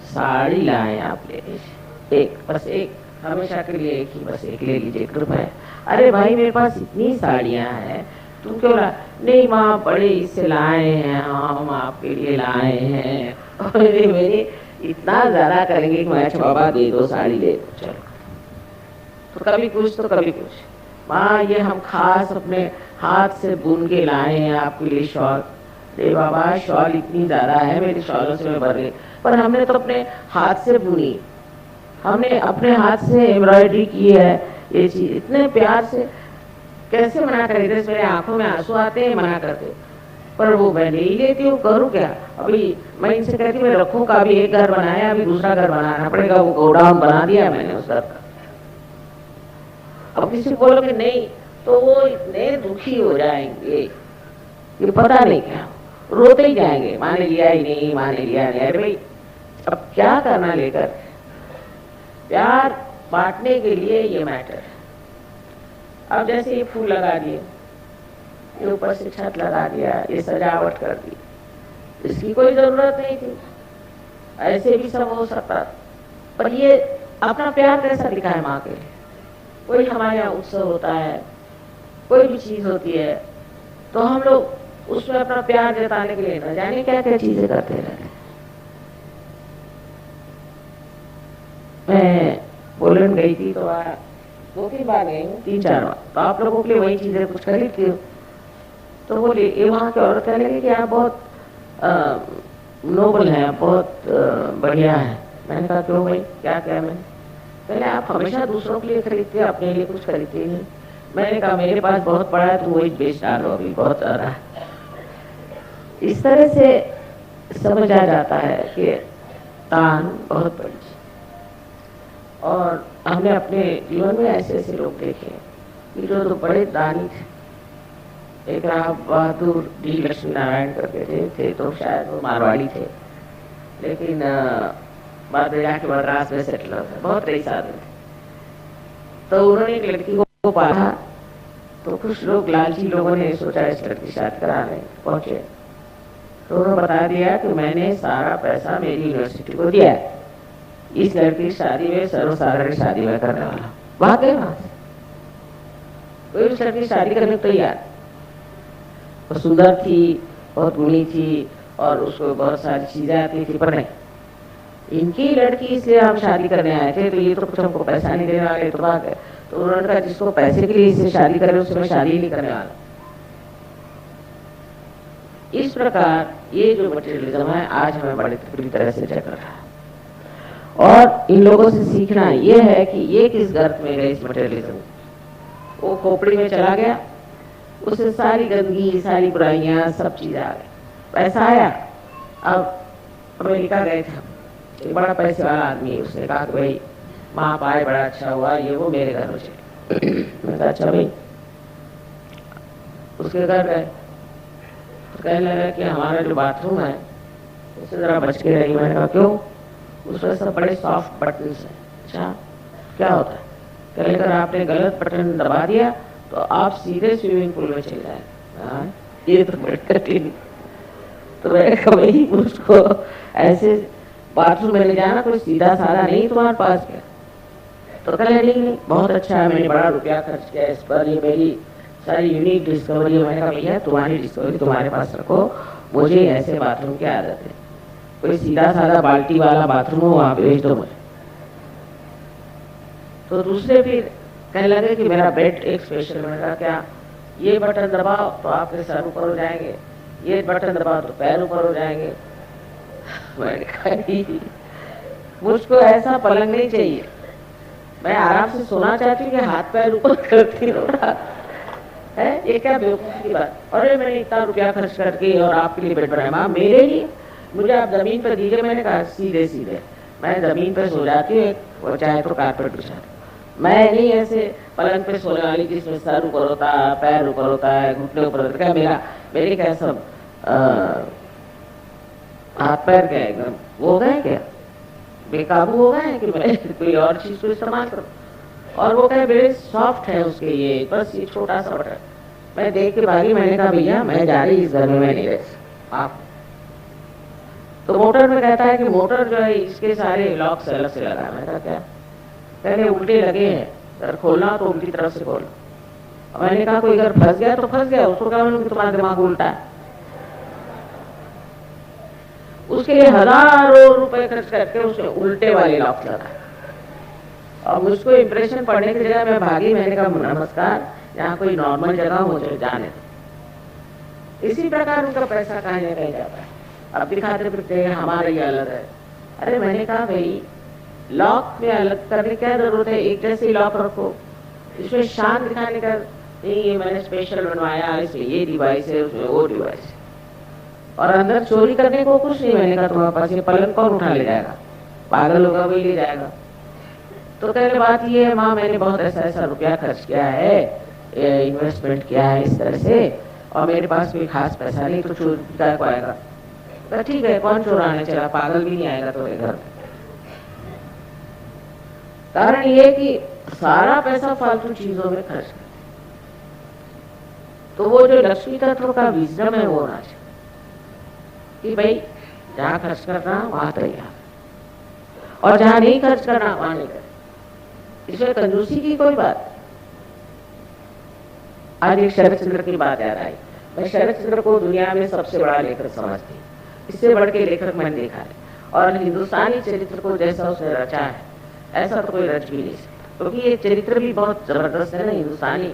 साड़ी लाए, आप ले लीजिए, एक बस एक, हमेशा के लिए एक ही, बस एक ले लीजिए, कृपया है। अरे भाई मेरे पास इतनी साड़ियां हैं, तुम क्यों ला? नहीं माँ बड़े इससे लाए हैं, हम आपके लिए लाए हैं। अरे मेरे इतना ज्यादा करेंगे कि मैं अच्छा बाबा दे दो साड़ी, दे दो, चलो। तो कभी कुछ तो कभी कुछ, माँ ये हम खास अपने हाथ से बुन के लाए हैं आपके लिए शॉल। अरे बाबा शॉल इतनी ज्यादा है, मेरी शॉलों से मैं भर गई, पर हमने तो अपने हाथ से बुनी, हमने अपने हाथ से एम्ब्रॉयडरी की है, ये चीज इतने प्यार से, कैसे मना कर देते? मेरे आंखों में आंसू आते हैं, मना करते, पर वो मैं नहीं लेती हूँ, करूँ क्या? अभी मैं इनसे कहती मैं रखूँ का, अभी एक घर बनाया, अभी दूसरा घर बनाना पड़ेगा, वो गोडाउन बना दिया मैंने उस घर का। अब किसी को बोलोगे नहीं तो वो इतने दुखी हो जाएंगे, ये पता नहीं क्या, रोते ही जाएंगे, माने लिया ही नहीं, माने लिया नहीं। अरे भाई अब क्या करना लेकर? प्यार बांटने के लिए ये मैटर है। अब जैसे ये फूल लगा दिए, ये ऊपर से छत लगा दिया, ये सजावट कर दी, इसकी कोई जरूरत नहीं थी, ऐसे भी सब हो सकता। पर ये अपना प्यार कैसा दिखा है माँ के लिए? कोई हमारे यहाँ उत्सव होता है, कोई भी चीज होती है, तो हम लोग उसमें अपना प्यार जताने के लिए न जाने क्या क्या चीजें करते रहते हैं। मैं पोलैंड गई थी तो 2-3 बार गई हूँ, 3-4 बार, तो आप लोगों के लिए वही चीजें कुछ खरीदती हूँ। तो बोले ये वहाँ की औरत कहने लगी कि आप बहुत नोबल है, बहुत बढ़िया है। मैंने कहा क्यों भाई, क्या क्या? मैंने पहले आप हमेशा दूसरों के लिए खरीदते हैं, अपने लिए कुछ खरीदते नहीं। मैंने कहा मेरे पास बहुत पड़ा है, तो वही बेच डालो, अभी बहुत आ रहा है। इस तरह से समझ आ जाता है कि दान बहुत बड़ी चीज। और हमने अपने जीवन में ऐसे ऐसे लोग देखे कि जो तो बड़े दानी थे, एक राव बहादुर डी लक्ष्मी नारायण करके थे तो शायद वो मारवाड़ी थे, लेकिन बाद में जाके मद्रास में सेटल हो गए, बहुत रईस आदमी थे। तो उन्होंने एक लड़की को पाला, तो कुछ लोग लालची लोगों ने सोचा इस लड़की की शादी कराने पहुंचे, तो उन्होंने बता दिया कि मैंने सारा पैसा मेरी यूनिवर्सिटी को दिया है, इस लड़की की शादी में सर्वसाधारण शादी में करने वाला। बात है वहां से कोई उस लड़की की शादी करने को तैयार। वो सुंदर थी, बहुत गुणी थी और उसको बहुत सारी चीजें आती थी, पर नहीं, इनकी लड़की इसलिए हम शादी करने आए थे, तो ये तो कुछ हमको पैसा नहीं देने वाले, तो बात है। तो उन्होंने कहा जिसको पैसे के लिए इससे शादी करे उससे मैं शादी नहीं करने वाला। इस प्रकार ये जो मटेरियलिज्म है आज हमें बड़ी बुरी तरह से जकड़ रहा है, और इन लोगों से सीखना ये है कि ये किस गर्त में गए इस मटेरियलिज्म। वो खोपड़ी में चला गया, उससे सारी गंदगी, सारी बुराइयां, सब चीजें आ गई, पैसा आया। अब अमेरिका गए थे, एक बड़ा पैसे वाला आदमी, उसने कहा कि भाई माँ पाए बड़ा अच्छा हुआ, ये वो मेरे घर में चले। मैंने कहा अच्छा भाई। उसके घर गए तो कहने लगा कि हमारा जो बाथरूम है उससे जरा बच के रही। मैंने कहा क्यों? उसमें सब बड़े सॉफ्ट बटन है। अच्छा क्या होता है? कहने लगा आपने गलत बटन दबा दिया तो आप सीधे स्विमिंग पूल में चले जाए। ये तो बड़ी कठिन। तो मैंने कहा भाई उसको ऐसे बाथरूम में ले जाना कोई सीधा साधा नहीं तुम्हारे पास क्या? तो कहने नहीं बहुत अच्छा है, मैंने बड़ा रुपया खर्च किया इस पर, ये मेरी सारी यूनिक डिस्कवरी है। मैंने कहा भैया तुम्हारी डिस्कवरी तुम्हारे पास रखो, मुझे ऐसे बाथरूम की आदत है, कोई सीधा साधा बाल्टी वाला बाथरूम हो वहां भेज दो मुझे। तो दूसरे फिर कहने लगे कि मेरा बेड एक स्पेशल। मैंने कहा क्या? ये बटन दबाओ तो आपके सर ऊपर हो जाएंगे, ये बटन दबाओ तो पैर ऊपर हो जाएंगे। मैंने कहा मुझको ऐसा पलंग नहीं चाहिए, मैं आराम से सोना चाहती हूँ कि हाथ पैर ऊपर करती रहा है। ये क्या बेवकूफ़ी की बात? अरे मैंने इतना रुपया खर्च करके और आपके लिए बेड बनाया, माँ मेरे लिए, मुझे आप जमीन पर दीजिए। मैंने कहा सीधे सीधे मैं जमीन पर सो जाती हूँ, वो चाहे तो कारपेट बिछा, मैं नहीं ऐसे पलंग पे सोने वाली जिसमें सर ऊपर होता है, पैर ऊपर होता है, घुटने ऊपर होता है। क्या मेरे क्या सब हाथ पैर क्या एकदम वो हो गए, क्या बेकाबू हो गए कि मैं कोई और चीज को इस्तेमाल करूं? और वो क्या बड़े सॉफ्ट है उसके, ये बस ये छोटा सा बटन। मैं देख के भागी, मैंने कहा भैया मैं जा रही इस घर में, मैं नहीं रह आप। तो मोटर में कहता है कि मोटर जो है इसके सारे लॉक से अलग से लगा है। मैंने कहा क्या? कहने उल्टे लगे हैं, अगर खोलना तो उल्टी तरफ से खोलो। मैंने कहा कोई अगर फंस गया तो फंस गया, उसको क्या मालूम कि तुम्हारा दिमाग उल्टा है। उसके लिए हजारों रुपए खर्च करके उसने उल्टे वाले लॉक लगा, और मुझको इम्प्रेशन पढ़ने की जगह मैं भागी। मैंने कहा नमस्कार, यहाँ कोई नॉर्मल जगह हो मुझे जाने दो। इसी प्रकार उनका पैसा कहीं ना कहीं जाता है। अब दिखाते फिरते हमारा ये अलग है। अरे मैंने कहा भाई लॉक में अलग करने क्या जरूरत है, एक जैसे लॉक रखो, इसमें शान दिखाने का नहीं। ये मैंने स्पेशल बनवाया, इसमें ये डिवाइस है, उसमें वो डिवाइस है, और अंदर चोरी करने को कुछ नहीं। मैंने कहा तुम्हारे पास ये पलंग कौन उठा ले जाएगा? पागल होगा वही ले जाएगा। तो कहने बात ये है माँ मैंने बहुत ऐसा ऐसा रुपया खर्च किया है, इन्वेस्टमेंट किया है इस तरह से, और मेरे पास कोई खास पैसा नहीं, तो चोरी का को आएगा? तो ठीक है कौन चुराने चला, पागल भी नहीं आएगा तुम्हारे घर में। कारण ये कि सारा पैसा फालतू चीजों में खर्च कर। तो वो जो लक्ष्मी तत्व का विजडम है वो होना चाहिए कि भाई जहाँ खर्च करना वहां तैयार, और जहाँ नहीं खर्च करना वहां नहीं करना। इसमें कंजूसी की कोई बात। आज एक शरद चंद्र की बात याद आई। मैं शरद चंद्र को दुनिया में सबसे बड़ा लेखक समझती हूँ, इससे बढ़ के लेखक मैंने देखा है। और हिंदुस्तानी चरित्र को जैसा उसने रचा है ऐसा तो कोई रच भी नहीं सकता, क्योंकि ये चरित्र भी बहुत जबरदस्त है ना हिंदुस्तानी।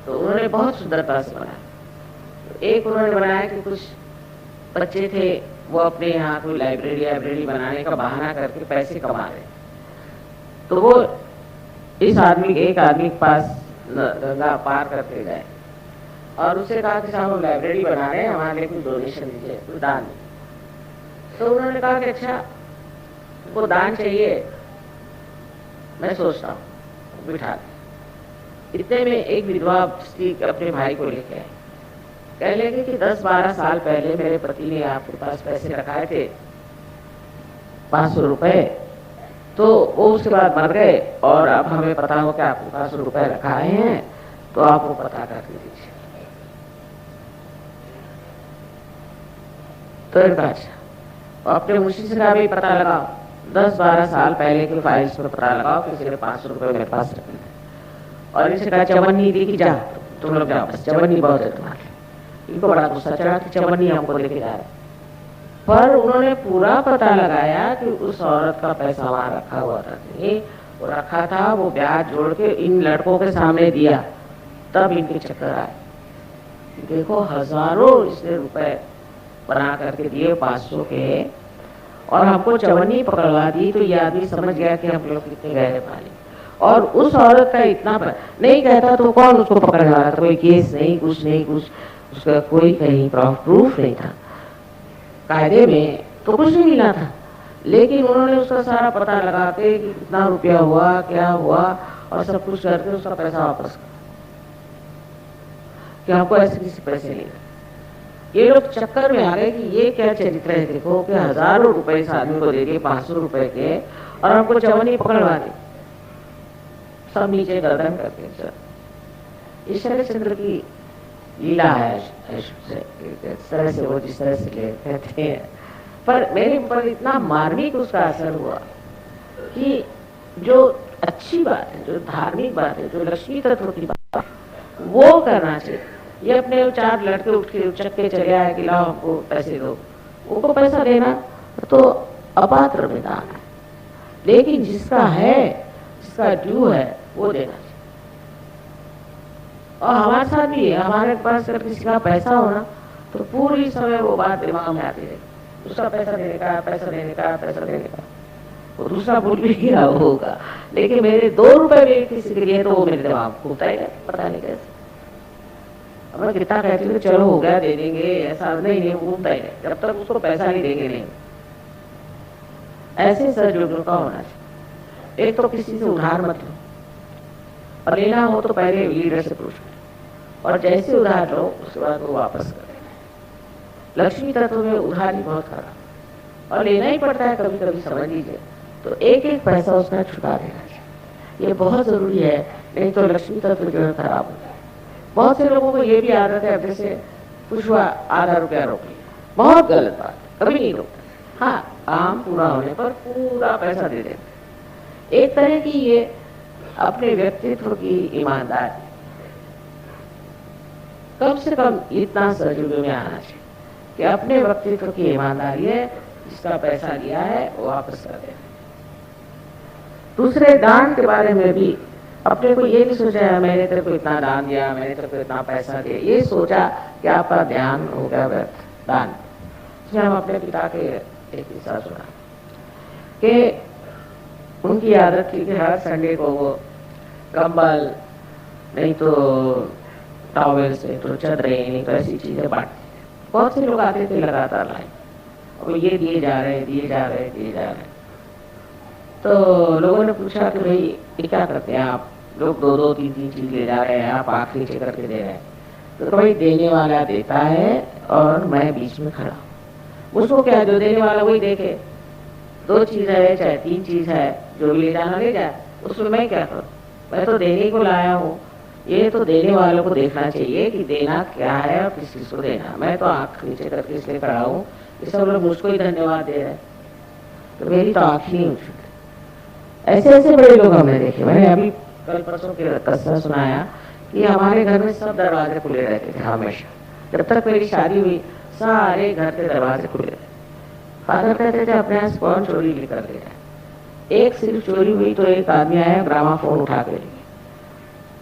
तो उन्होंने बहुत सुंदरता से बनाया। एक उन्होंने बनाया कि कुछ बच्चे थे वो अपने यहाँ कोई लाइब्रेरी बनाने का बहाना करके पैसे कमा रहे। तो वो एक आदमी के पास गंगा पार करके गए और उससे कहा कि साहब हम लाइब्रेरी बना रहे हैं, हमारे लिए कुछ डोनेशन दीजिए, कुछ दान दीजिए। तो उन्होंने कहा कि अच्छा वो दान चाहिए, मैं सोचता हूँ बिठा। इतने में एक विधवा स्त्री अपने भाई को लेके आई। कह लगे कि 10-12 साल पहले मेरे पति ने आपके पास पैसे रखाए थे 500 रुपए, तो वो उसके बाद मर गए और अब हमें पता हो कि आपके पास रुपए रखाए हैं, तो आप वो पता कर दीजिए। तो अच्छा अपने मुंशी से भी पता लगाओ, 10-12 साल पहले की फाइल्स में पता लगाओ किसी ने 500 रुपए मेरे पास रखे थे। और इसे कहा चवन्नी दी कि जा तुम लोग जाओ, बस चवन्नी बहुत है तुम्हारे। इनको बड़ा गुस्सा चढ़ा कि चवन्नी हमको लेके जा रहे। पर उन्होंने पूरा पता लगाया कि उस औरत का पैसा वहां रखा हुआ था, नहीं वो रखा था, वो ब्याज जोड़ के इन लड़कों के सामने दिया, तब इनके चक्कर आए। देखो हजारों इसने रुपए बना करके दिए 500 के, और हमको चवन्नी पकड़वा दी, तो ये आदमी समझ गया कि हम लोग कितने गहरे पानी। और उस औरत का इतना नहीं कहता तो कौन उसको पकड़ने वाला था, कोई केस नहीं, कुछ नहीं, कुछ उसका कोई कहीं प्रूफ नहीं था, कायदे में तो कुछ नहीं मिला था। लेकिन उन्होंने उसका सारा पता लगा के कि कितना रुपया हुआ, क्या हुआ, और सब कुछ करके उसका पैसा वापस कर कि हमको ऐसे किसी पैसे नहीं। ये लोग चक्कर में आ गए कि ये क्या चरित्र है, देखो कि हजारों रुपए इस आदमी को दे दिए 500 रुपए के, और हमको चवन्नी पकड़वा दी, सब नीचे गर्दन करके। सर ईश्वर चंद्र की लीला है, इस तरह से वो जिस तरह से कहते हैं। पर मेरे ऊपर इतना मार्मिक उसका असर हुआ कि जो अच्छी बात है, जो धार्मिक बात है, जो लक्ष्मी तत्व की बात है, वो करना चाहिए। ये अपने 4 लड़के उठ के चक्के चले आए कि लाओ हमको पैसे दो, उनको पैसा देना तो अपात्र में दान है, लेकिन जिसका है, जिसका ड्यू है, वो देना चाहिए। और हमारे साथ भी है, हमारे पास अगर किसी का पैसा हो ना, तो पूरी समय वो बात दिमाग में आती है, दूसरा पैसा देने का, पैसा देने का, पैसा देने का। वो दूसरा भूल भी गया होगा, लेकिन मेरे 2 रुपए भी किसी के लिए तो वो मेरे दिमाग घूमता ही है, पता नहीं कैसे। अब मैं कितना कहती हूँ चलो हो गया दे देंगे, ऐसा नहीं घूमता ही है, जब तक उसको पैसा नहीं देंगे नहीं। ऐसे सहयोगियों का होना चाहिए। एक तो किसी से उधार मत लो, और लेना हो तो पहले लीडर से पूछो, और जैसे उधार लो उसके बाद वो वापस कर देना। लक्ष्मी तत्व में उधारी बहुत खराब, और लेना ही पड़ता है कभी कभी, समझ लीजिए। तो एक एक पैसा उसका छुटा देना चाहिए, ये बहुत जरूरी है, नहीं तो लक्ष्मी तत्व जो है खराब होता है। बहुत से लोगों को ये भी आदत है, जैसे कुछ हुआ आधा रुपया रोक लिया, बहुत गलत बात, कभी नहीं रोकते। हाँ, काम पूरा होने पर पूरा पैसा दे देते। एक तरह की ये अपने व्यक्तित्व की ईमानदारी, कम से कम इतना सहयोग में आना चाहिए कि अपने व्यक्तित्व की ईमानदारी है, जिसका पैसा लिया है वो वापस कर दे। दूसरे दान के बारे में भी अपने को ये नहीं सोचा मैंने तेरे को इतना दान दिया, मैंने तेरे को इतना पैसा दिया, ये सोचा कि आपका ध्यान हो गया व्यर्थ दान। हम अपने पिता के एक किस्सा सुना कि उनकी आदत थी कि हर संडे को वो कंबल, नहीं तो टॉवेल्स, नहीं तो चादरें, नहीं तो ऐसी चीजें बांटते थे। बहुत से लोग आते थे लगातार लाइन, और ये दिए जा रहे दिए जा रहे दिए जा रहे। तो लोगों ने पूछा कि भाई ये क्या करते हैं आप लोग, 2-2 3-3 चीज ले जा रहे हैं, आप आखिरी चेक करके दे रहे हैं। तो कोई देने वाला देता है और मैं बीच में खड़ा हूँ। उसको क्या, जो देने वाला वही देखे, 2 चीज है चाहे 3 चीज है, जो भी ले जाना ले जाए, उसमें मैं क्या करूँ, मैं तो देने को लाया हूँ। ये तो देने वालों को देखना चाहिए कि देना क्या है और किस चीज को देना। मैं तो आँख नीचे करके इसलिए खड़ा हूँ, ये सब लोग मुझको ही धन्यवाद दे रहे हैं, तो मेरी तो आँख नहीं उठी। ऐसे ऐसे बड़े लोग हमने देखे। मैंने अभी कल परसों के किस्सा सुनाया कि हमारे घर में सब दरवाजे खुले रहते थे हमेशा, जब तक मेरी शादी हुई सारे घर के दरवाजे खुले थे। फादर कहते थे अपने यहाँ कौन चोरी भी कर ले जाए। एक सिर्फ चोरी हुई तो एक आदमी आया ग्रामाफोन उठा के ले,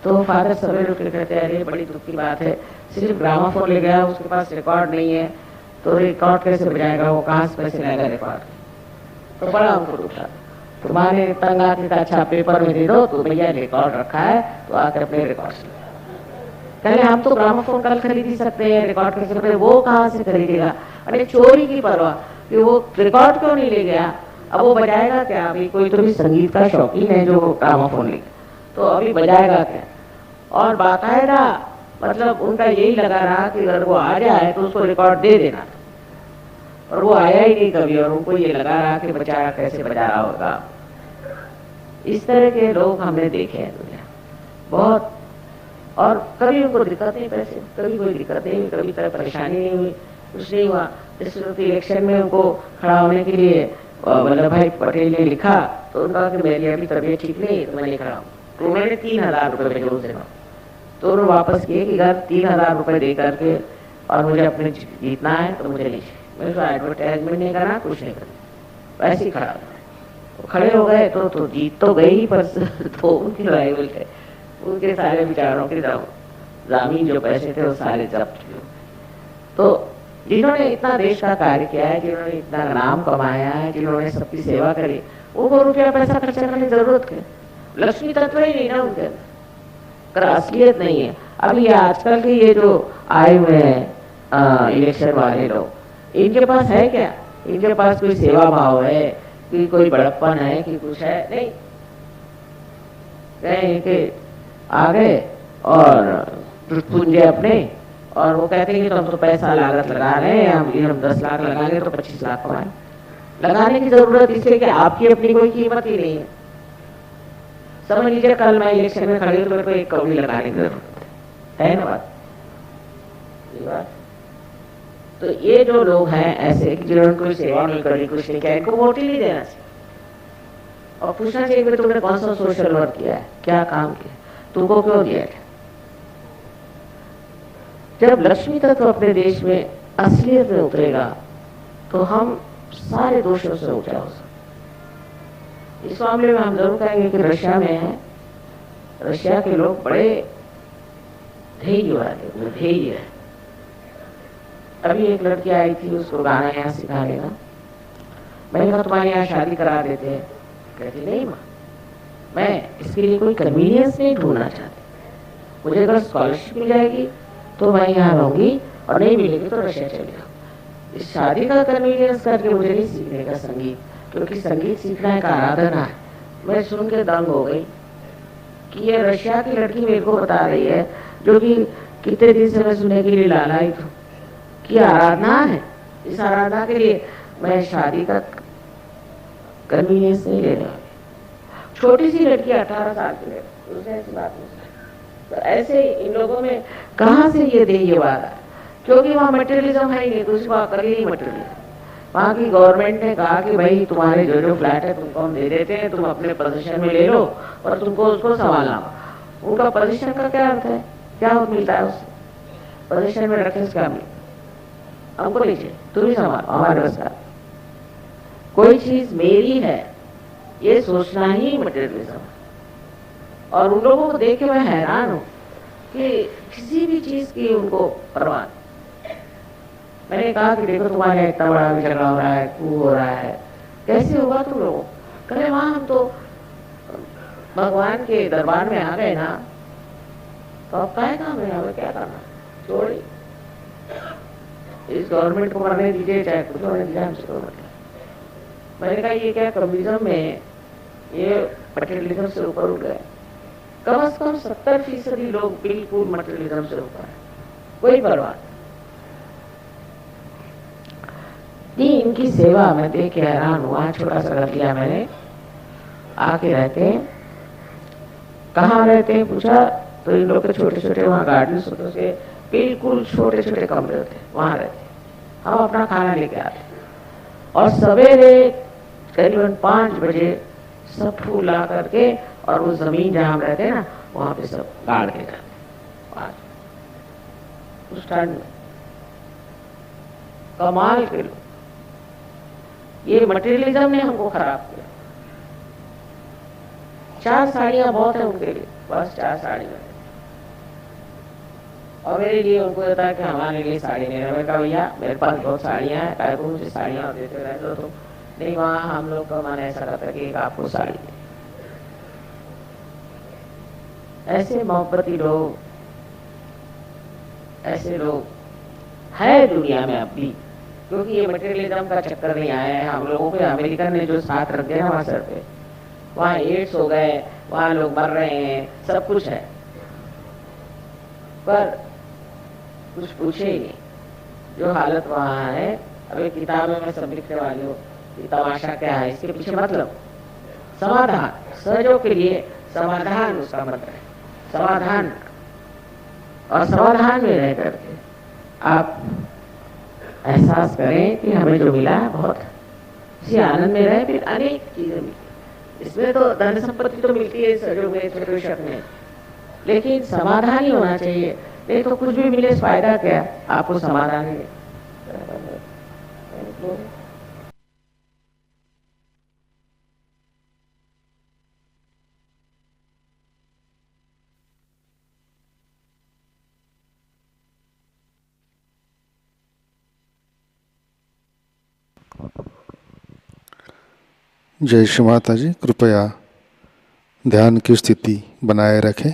तो फादर सवेरे उठ के कहते हैं अरे बड़ी दुख की बात है, सिर्फ ग्रामाफोन ले गया, उसके पास रिकॉर्ड नहीं है, तो रिकॉर्ड कैसे बजाएगा, वो कहाँ से पैसे लाएगा रिकॉर्ड। तो बड़ा हमको दुख था। तुम्हारे तंग आके का अच्छा पेपर में दे दो, तो भैया रिकॉर्ड रखा है तो आकर अपने रिकॉर्ड से कहले हम तो ग्रामोफोन कल खरीद ही सकते हैं, रिकॉर्ड कैसे खरीदे, वो कहाँ से खरीदेगा। अरे चोरी की परवाह कि वो रिकॉर्ड क्यों नहीं ले गया, अब वो बजाएगा क्या। अभी कोई तो भी संगीत का शौकीन है जो ग्रामोफोन ले, तो अभी बजाएगा क्या। और बाकायदा मतलब उनका यही लगा रहा कि अगर वो आ जाए तो उसको रिकॉर्ड दे देना, और वो आया ही नहीं कभी, और उनको ये लगा रहा कि बेचारा कैसे बजा रहा होगा। इस तरह के लोग हमने देखे हैं दुनिया बहुत, और कभी उनको दिक्कत नहीं, पैसे कभी कोई दिक्कत नहीं हुई, कभी तरह परेशानी नहीं हुई, कुछ नहीं हुआ। इस वक्त इलेक्शन में उनको खड़ा होने के लिए वल्लभ भाई पटेल ने लिखा तो उनका कि मेरी अभी तबीयत ठीक नहीं तो मैं नहीं खड़ा हूँ, तो मैंने 3,000 रुपये भेजे उस दिन, तो उन्होंने वापस किए कि अगर 3,000 रुपये दे करके और मुझे अपने जीतना है तो मुझे नहीं चाहिए। मैंने उसका एडवर्टाइजमेंट नहीं करना, कुछ नहीं करना, वैसे ही खड़ा हो। तो खड़े हो गए तो जीत तो गई ही, पर तो उनकी राइवल थे, उनके सारे विचारों के जमीन जो पैसे थे वो सारे जब्त किए। तो जिन्होंने इतना देश का कार्य किया है, जिन्होंने इतना नाम कमाया है, जिन्होंने सबकी सेवा करी, उनको रुपया पैसा खर्चा करने की जरूरत है? लक्ष्मी तत्व ही नहीं ना उनके अंदर, असलियत नहीं है। अब ये आजकल के ये जो आए हुए हैं इलेक्शन वाले लोग, इनके पास है क्या? इनके पास कोई सेवा भाव है कि कोई बड़प्पन है कि कुछ है? नहीं, कहीं के आ गए और पूंजे अपने, और वो कहते हैं कि हम तो पैसा लागत लगा रहे हैं, हम 10 लाख लगाएंगे तो 25 लाख कमाए। लगाने की जरूरत इसलिए कि आपकी अपनी कोई कीमत ही नहीं है। समझ लीजिए कल मैं इलेक्शन में खड़ी हूँ तो मेरे को 1 कौड़ी लगाने की जरूरत है ना बात? ये बात तो ये जो लोग हैं ऐसे कि जिन्होंने कोई सेवा नहीं करी, कुछ नहीं किया, इनको वोट ही नहीं देना चाहिए। और पूछना चाहिए कि तुमने कौन सा सोशल वर्क किया है, क्या काम किया, तुमको क्यों दिया है? जब लक्ष्मी तत्व अपने देश में असलियत में उतरेगा तो हम सारे दोषों से ऊंचा हो सकते। इस मामले में हम जरूर कहेंगे कि रशिया में है, रशिया के लोग बड़े धैर्यवादी, धैर्य है। अभी एक लड़की आई थी, उसको गाना यहाँ सिखाने का, मैंने कहा तुम्हारे यहाँ शादी करा देते हैं? कहती नहीं माँ, मैं इसके लिए कोई कन्वीनियंस नहीं ढूंढना चाहती, मुझे अगर स्कॉलरशिप मिल जाएगी तो मैं यहाँ रहूंगी, और नहीं मिलेगी तो रशिया चले जाऊँ। इस शादी का कन्वीनियंस करके मुझे नहीं सीखने का संगीत, क्योंकि संगीत सीखना एक आराधना है। मैं सुन के दंग हो गई कि ये रशिया की लड़की मेरे को बता रही है, जो कि कितने दिन से मैं सुनने के लिए लालायित हूँ कि आराधना है। इस आराधना के लिए मैं शादी का कन्वीनियंस नहीं ले रहा। छोटी सी लड़की 18 साल की लड़की, उसने ऐसी बात नहीं। तो ऐसे इन लोगों में कहाँ से ये देयवाद है? क्योंकि वहाँ मटेरियलिज्म है ही नहीं, दूसरी बात कर ही मटेरियलिज्म। वहाँ की गवर्नमेंट ने कहा कि भाई तुम्हारे जो जो फ्लैट है तुमको हम दे देते हैं, तुम अपने पोजीशन में ले लो और तुमको उसको संभालना। उनका पोजीशन का क्या अर्थ है? क्या मिलता है उससे? पोजीशन में रखे क्या मिले? हमको नहीं चाहिए, तुम ही संभालो, हमारे बस का कोई चीज मेरी है, ये सोचना ही मटेरियलिज्म है। और उन लोगों को देख के मैं हैरान हूँ कि किसी भी चीज की उनको परवाह। मैंने कहा कि देखो तुम्हारे इतना बड़ा झगड़ा हो रहा है, coup हो रहा है, कैसे होगा तुम लोगों? कहे वहां हम तो भगवान के दरबार में आ गए ना, तो अब क्या काम है, हमें क्या करना, छोड़ी इस गवर्नमेंट को मरने दीजिए, चाहे कुछ होने दीजिए, हमसे तो मतलब। मैंने कहा ये क्या कम्युनिज्म में ये मटेरियलिज्म से ऊपर उठ गए। कम से कम 70% लोग बिल्कुल मटेरियलिज्म से ऊपर है, कोई परवाह नहीं। इनकी सेवा में देख के हैरान हुआ। छोटा सा घर लिया मैंने, आके रहते हैं, कहाँ रहते हैं पूछा तो इन लोग के छोटे छोटे वहाँ गार्डन होते, उसके बिल्कुल छोटे छोटे कमरे होते, वहाँ रहते। हम अपना खाना लेके आते और सवेरे करीबन 5 बजे सब फूल ला करके, और वो जमीन जहाँ हम रहते हैं ना वहाँ पे सब गाड़ के जाते उस ठंड में। कमाल के लोग। ये मटेरियलिज्म ने हमको खराब किया। 4 साड़ियां बहुत है उनके लिए, बस 4 साड़ियां। और मेरे लिए उनको होता है कि हमारे लिए साड़ी नहीं है। मैंने कहा भैया मेरे पास बहुत साड़ियां हैं, काय को मुझे साड़ियां देते रहते हो तुम? नहीं, वहाँ हम लोग का मन ऐसा करता है कि एक आपको साड़ी। ऐसे मोहब्बती लोग, ऐसे लोग है दुनिया में अब भी, क्योंकि ये मटेरियलिज्म का चक्कर नहीं आया है हम लोगों पे। अमेरिकन ने जो साथ रख दिया वहां सर पे, वहाँ एड्स हो गए, वहाँ लोग मर रहे हैं, सब कुछ है, पर कुछ पूछे ही नहीं। जो हालत वहाँ है, अभी किताबों में सब लिखने वाले हो कि तमाशा क्या है, इसके पीछे मतलब समाधान, सहजों के लिए समाधान उसका मतलब है, समाधान। और समाधान में रह करके आप एहसास करें कि हमें जो मिला है बहुत, इसी आनंद में रहे, फिर अनेक चीजें मिलती। इसमें तो धन संपत्ति तो मिलती है सहजों में, छोटे शक में, लेकिन समाधान ही होना चाहिए। नहीं तो कुछ भी मिले फायदा क्या, आपको समाधान है। जय श्री माता जी। कृपया ध्यान की स्थिति बनाए रखें।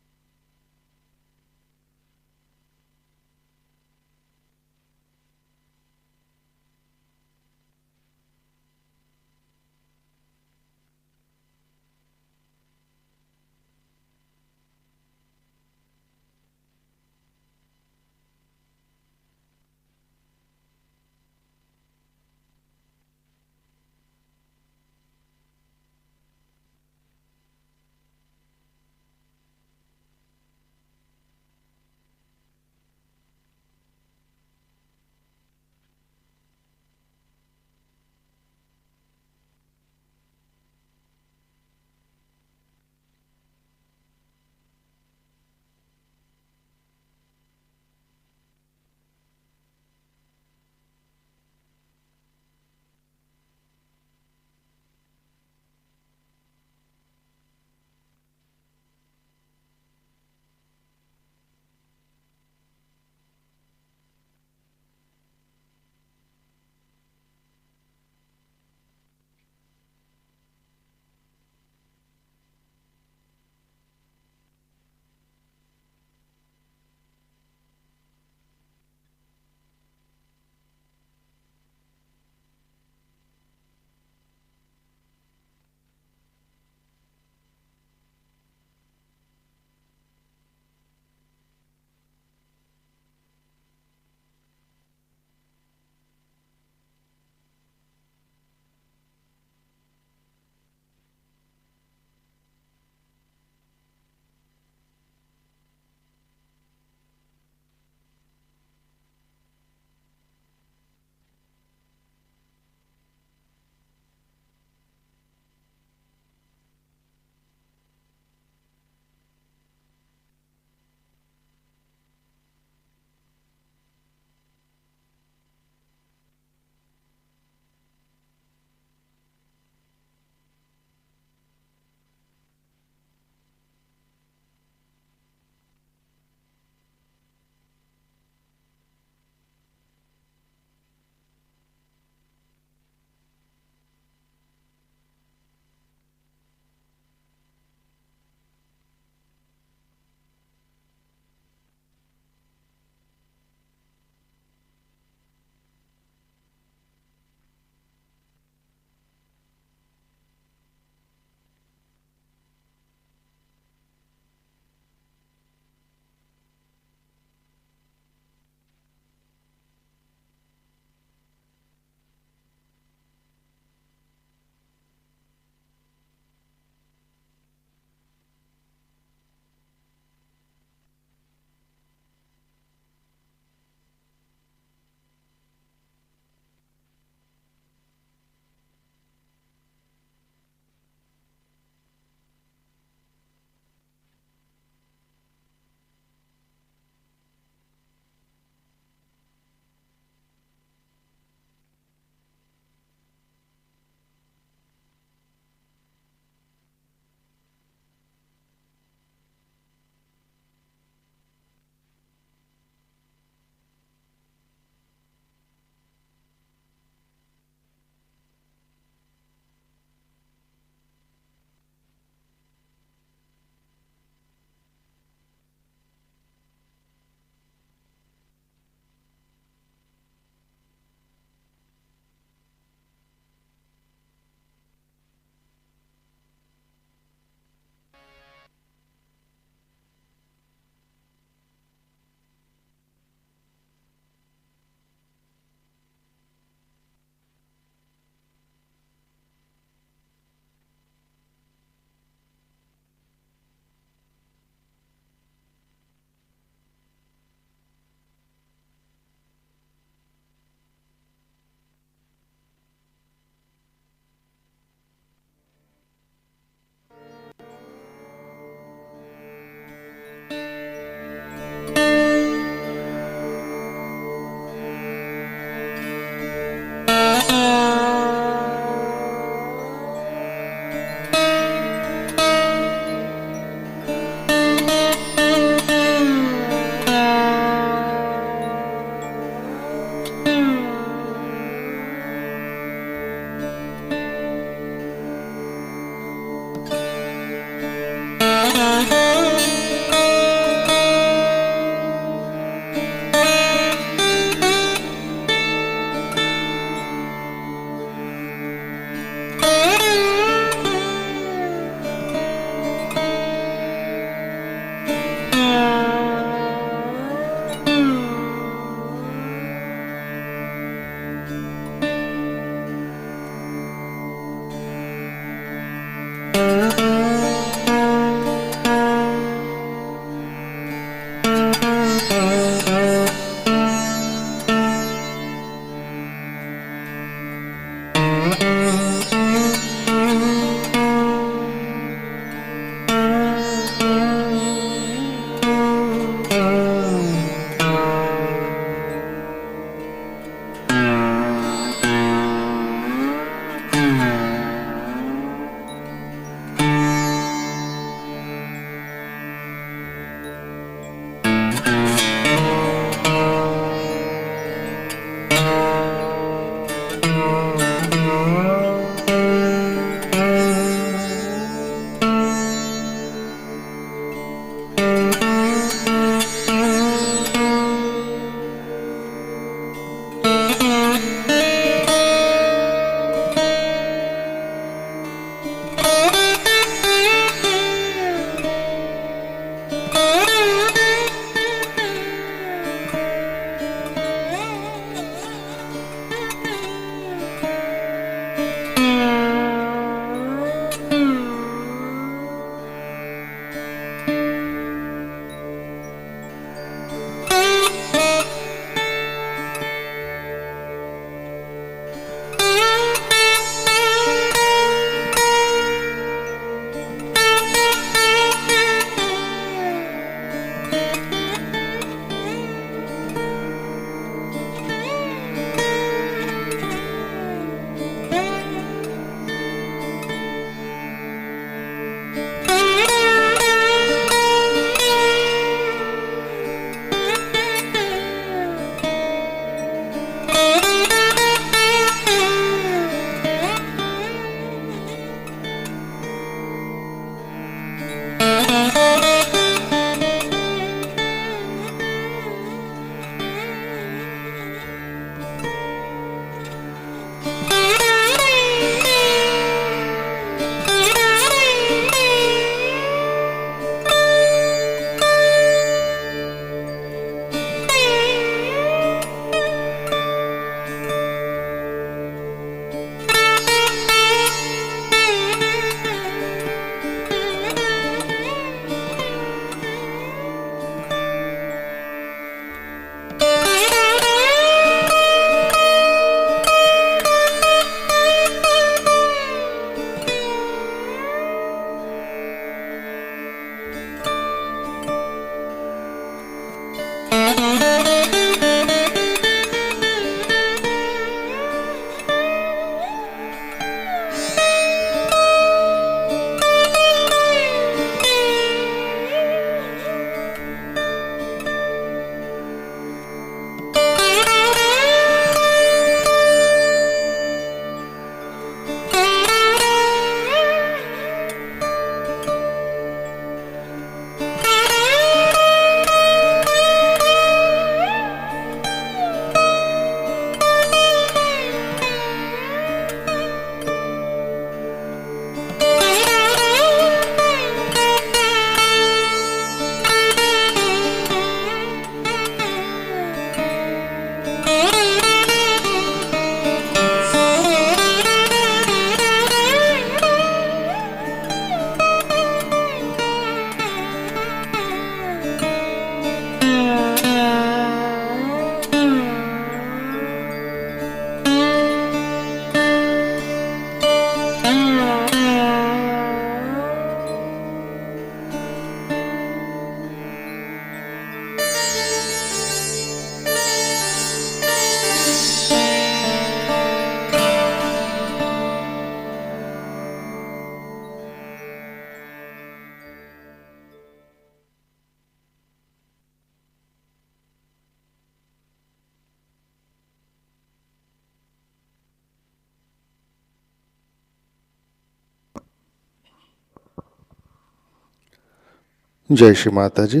जय श्री माता जी।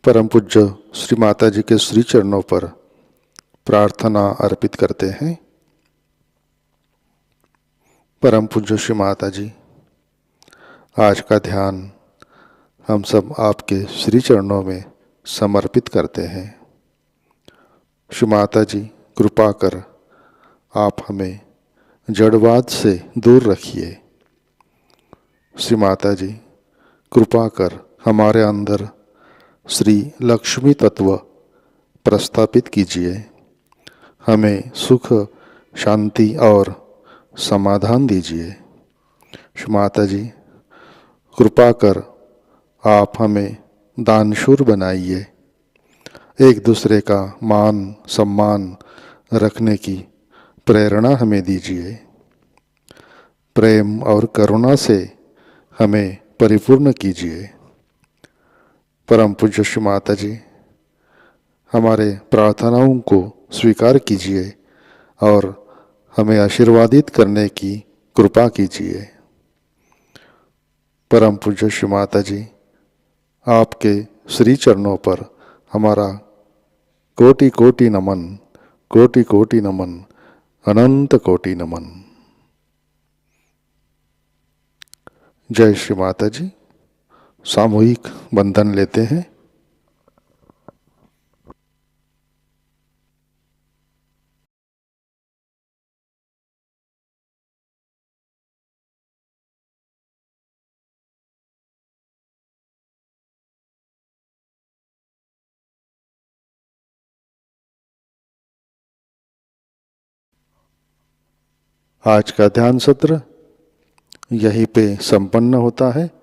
परम पूज्य श्री माता जी के श्री चरणों पर प्रार्थना अर्पित करते हैं। परम पूज्य श्री माता जी, आज का ध्यान हम सब आपके श्री चरणों में समर्पित करते हैं। श्री माता जी, कृपा कर आप हमें जड़वाद से दूर रखिए। श्री माता जी, कृपा कर हमारे अंदर श्री लक्ष्मी तत्व प्रस्थापित कीजिए। हमें सुख शांति और समाधान दीजिए। श्री माता जी, कृपा कर आप हमें दानशूर बनाइए। एक दूसरे का मान सम्मान रखने की प्रेरणा हमें दीजिए। प्रेम और करुणा से हमें परिपूर्ण कीजिए। परम पूज्य श्री माता जी, हमारे प्रार्थनाओं को स्वीकार कीजिए और हमें आशीर्वादित करने की कृपा कीजिए। परम पूज्य श्री माता जी, आपके श्री चरणों पर हमारा कोटि कोटि नमन, कोटि कोटि नमन, अनंत कोटि नमन। जय श्री माता जी। सामूहिक बंधन लेते हैं। आज का ध्यान सत्र यहीं पे संपन्न होता है।